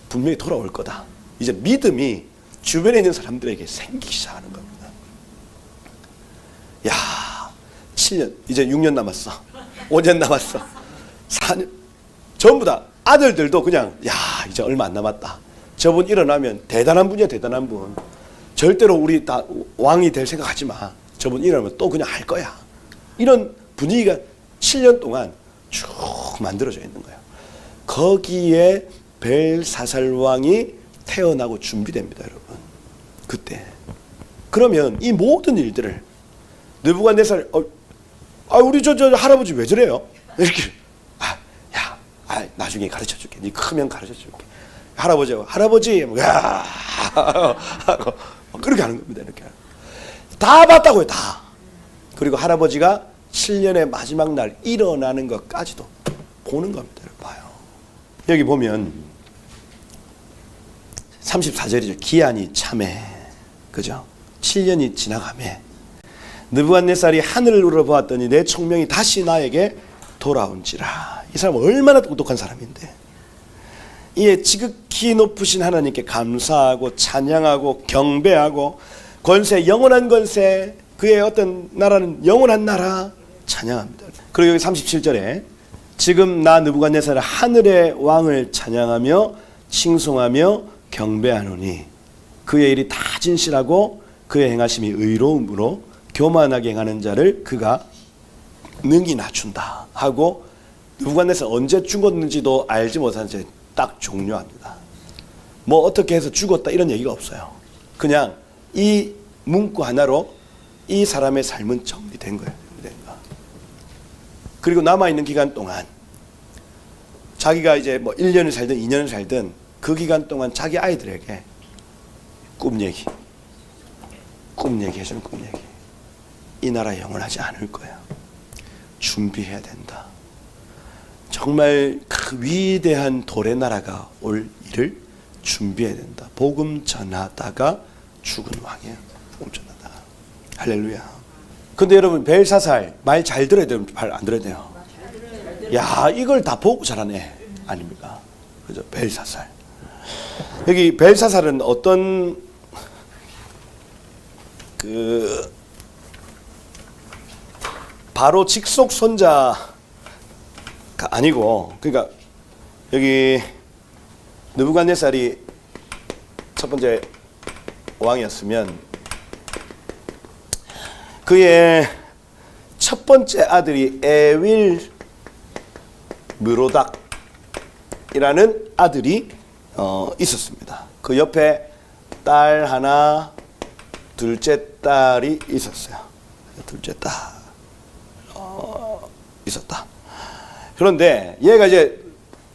S1: 분명히 돌아올 거다. 이제 믿음이 주변에 있는 사람들에게 생기기 시작하는 겁니다. 7년, 이제 6년 남았어. 5년 남았어. 4년. 전부 다 아들들도 그냥 이제 얼마 안 남았다. 저분 일어나면 대단한 분이야. 대단한 분. 절대로 우리 다 왕이 될 생각하지 마. 저분 일어나면 또 그냥 할 거야. 이런 분위기가 7년 동안 쭉 만들어져 있는 거예요. 거기에 벨사살 왕이 태어나고 준비됩니다. 여러분. 그때. 그러면 이 모든 일들을 느부갓네살 우리 저 할아버지 왜 저래요? 이렇게 나중에 가르쳐줄게. 네 크면 가르쳐줄게. 할아버지 하고 그렇게 하는 겁니다. 이렇게 다 봤다고요. 다. 그리고 할아버지가 7년의 마지막 날 일어나는 것까지도 보는 겁니다. 봐요. 여기 보면 34절이죠. 기한이 참해. 그죠? 7년이 지나가매 느부갓네살이 하늘을 우러보았더니 내 총명이 다시 나에게 돌아온지라. 이 사람은 얼마나 똑똑한 사람인데 이에 지극히 높으신 하나님께 감사하고 찬양하고 경배하고 권세 영원한 권세 그의 어떤 나라는 영원한 나라 찬양합니다. 그리고 여기 37절에 지금 나 느부갓네살은 하늘의 왕을 찬양하며 칭송하며 경배하노니 그의 일이 다 진실하고 그의 행하심이 의로움으로 교만하게 행하는 자를 그가 능히 낮춘다 하고 느부갓네살 언제 죽었는지도 알지 못한 채 딱 종료합니다. 뭐 어떻게 해서 죽었다 이런 얘기가 없어요. 그냥 이 문구 하나로 이 사람의 삶은 정리된 거예요. 그리고 남아있는 기간 동안 자기가 이제 뭐 1년을 살든 2년을 살든 그 기간 동안 자기 아이들에게 꿈 얘기 해주는 꿈 얘기. 이 나라 영원하지 않을 거야. 준비해야 된다. 정말 그 위대한 돌의 나라가 올 일을 준비해야 된다. 복음 전하다가 죽은 왕이에요. 복음 전하다가. 할렐루야. 근데 여러분 벨사살 말 잘 들어야 돼요? 말 안 들어야 돼요? 이걸 다 보고 자라네. 아닙니까? 그죠? 벨사살. 여기 벨사살은 어떤 바로 직속 손자가 아니고, 그러니까 여기 느부갓네살이 첫 번째 왕이었으면 그의 첫 번째 아들이 에윌 무로닥이라는 아들이 있었습니다. 그 옆에 딸 하나, 둘째 딸이 있었어요. 둘째 딸 있었다. 그런데 얘가 이제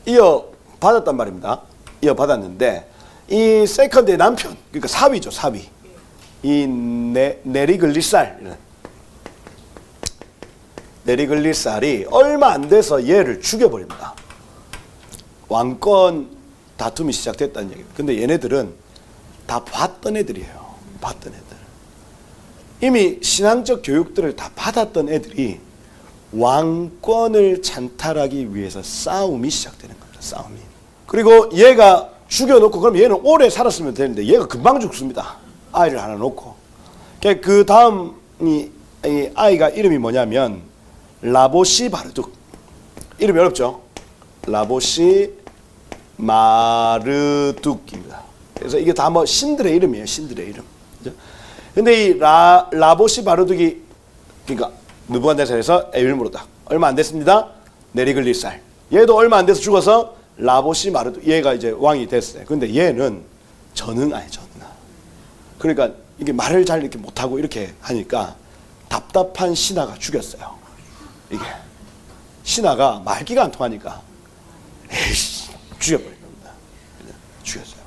S1: 이어받았단 말입니다. 이어받았는데 이 세컨드의 남편, 그러니까 사위죠, 사위. 이 네리글리살이 얼마 안 돼서 얘를 죽여버립니다. 왕권 다툼이 시작됐다는 얘기입니다. 근데 얘네들은 다 봤던 애들이에요. 봤던 애들. 이미 신앙적 교육들을 다 받았던 애들이 왕권을 찬탈하기 위해서 싸움이 시작되는 겁니다. 싸움이. 그리고 얘가 죽여놓고 그럼 얘는 오래 살았으면 되는데 얘가 금방 죽습니다. 아이를 하나 놓고. 그 다음이 이 아이가 이름이 뭐냐면 라보시 바르둑. 이름이 어렵죠? 라보시 마르둑입니다. 그래서 이게 다 뭐 신들의 이름이에요. 신들의 이름. 그죠? 근데 이 라보시 바르둑이 그러니까 느부갓네살에서 에윌무로닥 얼마 안 됐습니다. 네리글리살 얘도 얼마 안 돼서 죽어서 라보시 마르둑 얘가 이제 왕이 됐어요. 근데 얘는 전응아예요. 전응아. 그러니까 이게 말을 잘 이렇게 못하고 이렇게 하니까 답답한 신하가 죽였어요. 이게 신하가 말귀가 안 통하니까 에이씨 죽여버린 겁니다. 죽였어요.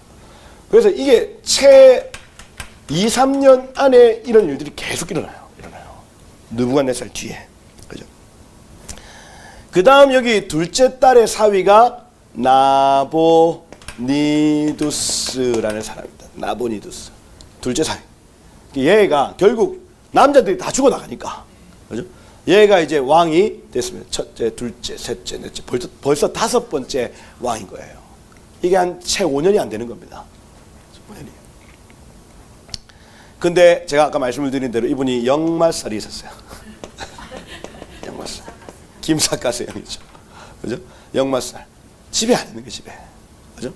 S1: 그래서 이게 채 2, 3년 안에 이런 일들이 계속 일어나요. 느부갓네살 뒤에. 그죠? 그 다음 여기 둘째 딸의 사위가 나보니두스라는 사람입니다. 나보니두스. 둘째 사위. 얘가 결국 남자들이 다 죽어나가니까. 그죠? 얘가 이제 왕이 됐습니다. 첫째, 둘째, 셋째, 넷째. 벌써 5번째 왕인 거예요. 이게 한 채 5년이 안 되는 겁니다. 5년이. 근데 제가 아까 말씀을 드린 대로 이분이 역마살이 있었어요. 역마살. 김삿갓의 형이죠. 그죠? 역마살. 집에 안 있는 게 집에. 그죠?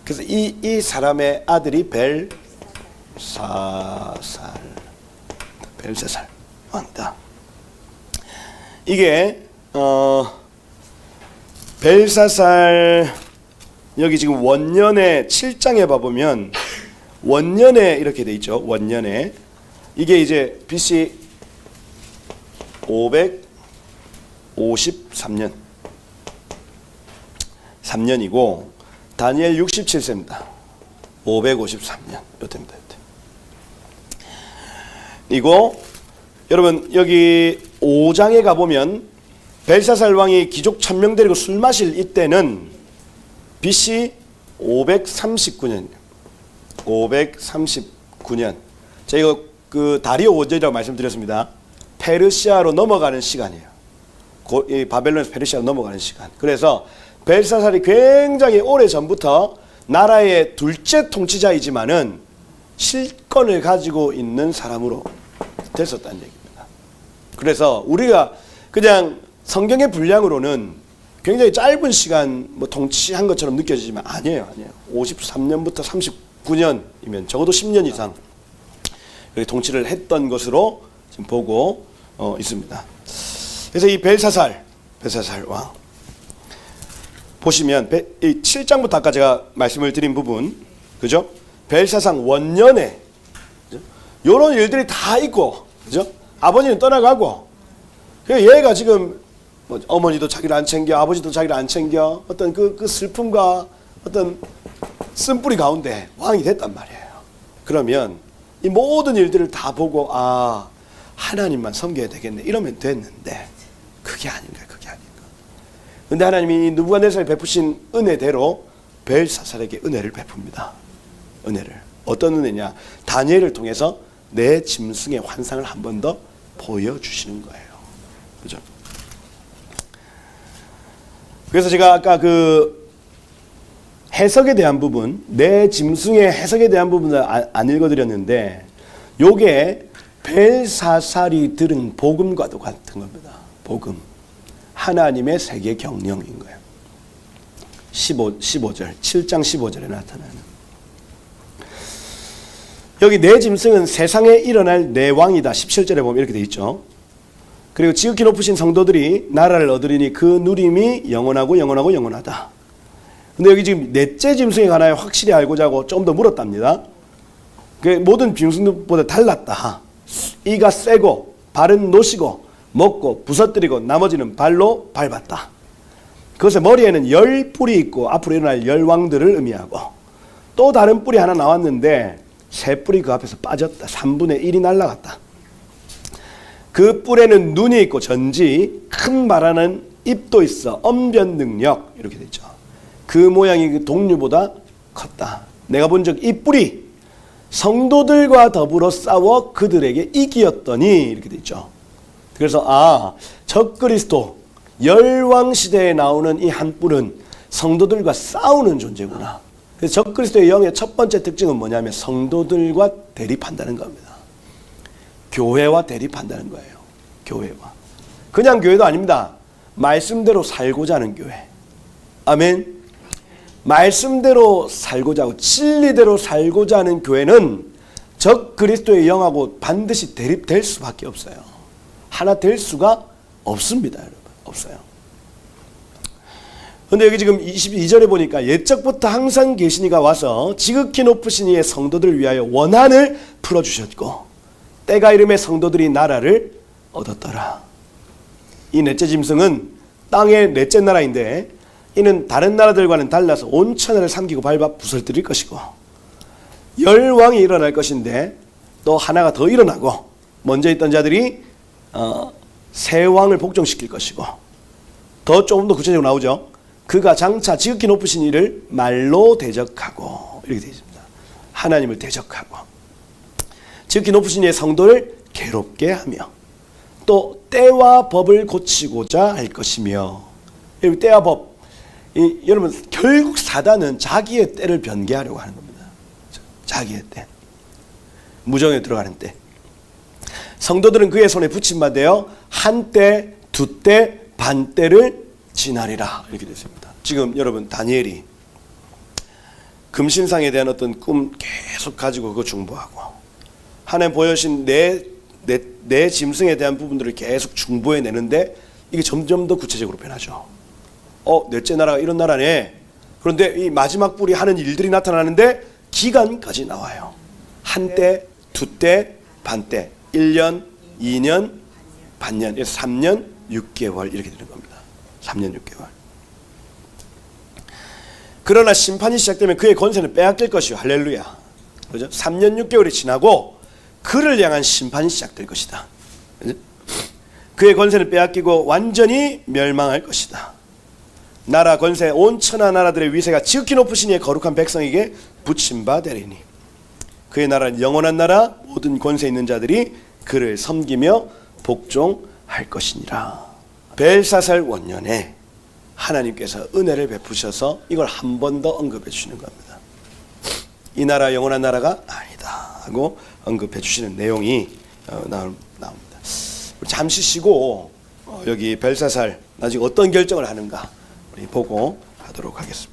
S1: 그래서 이 사람의 아들이 벨사살 왕이다. 이게 벨사살 여기 지금 원년의 7장에 봐보면 원년에 이렇게 돼 있죠. 원년에 이게 이제 BC 553년 3년이고 다니엘 67세입니다. 553년 요때입니다. 요때. 이거 여러분 여기 5장에 가보면 벨사살 왕이 귀족 1000명 데리고 술 마실 이때는 BC 539년이에요. 539년. 제가 그 다리오 원전이라고 말씀드렸습니다. 페르시아로 넘어가는 시간이에요. 이 바벨론에서 페르시아로 넘어가는 시간. 그래서 벨사살이 굉장히 오래 전부터 나라의 둘째 통치자이지만은 실권을 가지고 있는 사람으로 됐었다는 얘기입니다. 그래서 우리가 그냥 성경의 분량으로는 굉장히 짧은 시간 뭐 통치한 것처럼 느껴지지만 아니에요. 53년부터 39년이면 적어도 10년 이상 이렇게 통치를 했던 것으로 지금 보고 있습니다. 그래서 이 벨사살 왕 보시면 이 7장부터 아까 제가 말씀을 드린 부분, 그죠? 벨사살 원년에 이런 일들이 다 있고, 그죠? 아버지는 떠나가고, 얘가 지금 뭐 어머니도 자기를 안 챙겨, 아버지도 자기를 안 챙겨, 어떤 그 슬픔과 어떤 쓴뿌리 가운데 왕이 됐단 말이에요. 그러면 이 모든 일들을 다 보고 하나님만 섬겨야 되겠네 이러면 됐는데 그게 아닌가. 근데 하나님이 느부갓네살이 베푸신 은혜대로 벨사살에게 은혜를 베풉니다. 은혜를. 어떤 은혜냐? 다니엘을 통해서 내 짐승의 환상을 한 번 더 보여주시는 거예요. 그죠? 그래서 제가 아까 그 해석에 대한 부분, 내 짐승의 해석에 대한 부분을 안 읽어드렸는데 요게 벨사살이 들은 복음과도 같은 겁니다. 복음. 하나님의 세계 경영인 거예요. 15절, 7장 15절에 나타나는. 여기 내 짐승은 세상에 일어날 내 왕이다. 17절에 보면 이렇게 돼 있죠. 그리고 지극히 높으신 성도들이 나라를 얻으리니 그 누림이 영원하고 영원하고 영원하다. 근데 여기 지금 넷째 짐승에 관하여 확실히 알고자 하고 좀 더 물었답니다. 모든 짐승들보다 달랐다. 이가 세고 발은 노시고 먹고 부서뜨리고 나머지는 발로 밟았다. 그것의 머리에는 10뿔이 있고 앞으로 일어날 10왕들을 의미하고 또 다른 뿔이 하나 나왔는데 3뿔이 그 앞에서 빠졌다. 3분의 1이 날아갔다. 그 뿔에는 눈이 있고 전지 큰 말하는 입도 있어 언변 능력 이렇게 되죠. 그 모양이 그 동류보다 컸다. 내가 본 적 이 뿔이 성도들과 더불어 싸워 그들에게 이기었더니 이렇게 돼 있죠. 그래서 적그리스도 열왕 시대에 나오는 이 한 뿔은 성도들과 싸우는 존재구나. 그래서 적그리스도의 영의 첫 번째 특징은 뭐냐면 성도들과 대립한다는 겁니다. 교회와 대립한다는 거예요. 교회와. 그냥 교회도 아닙니다. 말씀대로 살고자 하는 교회. 아멘. 말씀대로 살고자 하고 진리대로 살고자 하는 교회는 적 그리스도의 영하고 반드시 대립될 수밖에 없어요. 하나 될 수가 없습니다. 여러분. 없어요. 그런데 여기 지금 22절에 보니까 옛적부터 항상 계신 이가 와서 지극히 높으신 이의 성도들을 위하여 원한을 풀어주셨고 때가 이름의 성도들이 나라를 얻었더라. 이 넷째 짐승은 땅의 넷째 나라인데 이는 다른 나라들과는 달라서 온 천하를 삼키고 밟아 부설뜨릴 것이고 열왕이 일어날 것인데 또 하나가 더 일어나고 먼저 있던 자들이 새 왕을 복종시킬 것이고 더 조금 더 구체적으로 나오죠. 그가 장차 지극히 높으신 이를 말로 대적하고 이렇게 되어 있습니다. 하나님을 대적하고 지극히 높으신 이의 성도를 괴롭게 하며 또 때와 법을 고치고자 할 것이며 여기 때와 법 여러분 결국 사단은 자기의 때를 변개하려고 하는 겁니다. 자기의 때. 무정에 들어가는 때. 성도들은 그의 손에 붙임받아 한 때, 두 때, 반 때를 지나리라 이렇게 됐습니다. 지금 여러분 다니엘이 금신상에 대한 어떤 꿈 계속 가지고 그거 중보하고 하나님 보여주신 내 짐승에 대한 부분들을 계속 중보해 내는데 이게 점점 더 구체적으로 변하죠. 넷째 나라가 이런 나라네. 그런데 이 마지막 뿔이 하는 일들이 나타나는데 기간까지 나와요. 한 때, 두 때, 반 때, 1년, 2년, 반년, 3년, 6개월 이렇게 되는 겁니다. 3년 6개월. 그러나 심판이 시작되면 그의 권세는 빼앗길 것이요. 할렐루야. 그죠? 3년 6개월이 지나고 그를 향한 심판이 시작될 것이다. 그죠? 그의 권세는 빼앗기고 완전히 멸망할 것이다. 나라 권세 온 천하 나라들의 위세가 지극히 높으신 이의 거룩한 백성에게 붙임받으리니 그의 나라는 영원한 나라 모든 권세 있는 자들이 그를 섬기며 복종할 것이니라. 벨사살 원년에 하나님께서 은혜를 베푸셔서 이걸 한 번 더 언급해 주시는 겁니다. 이 나라 영원한 나라가 아니다 하고 언급해 주시는 내용이 나옵니다. 잠시 쉬고 여기 벨사살 나중에 어떤 결정을 하는가 우리 보고 하도록 하겠습니다.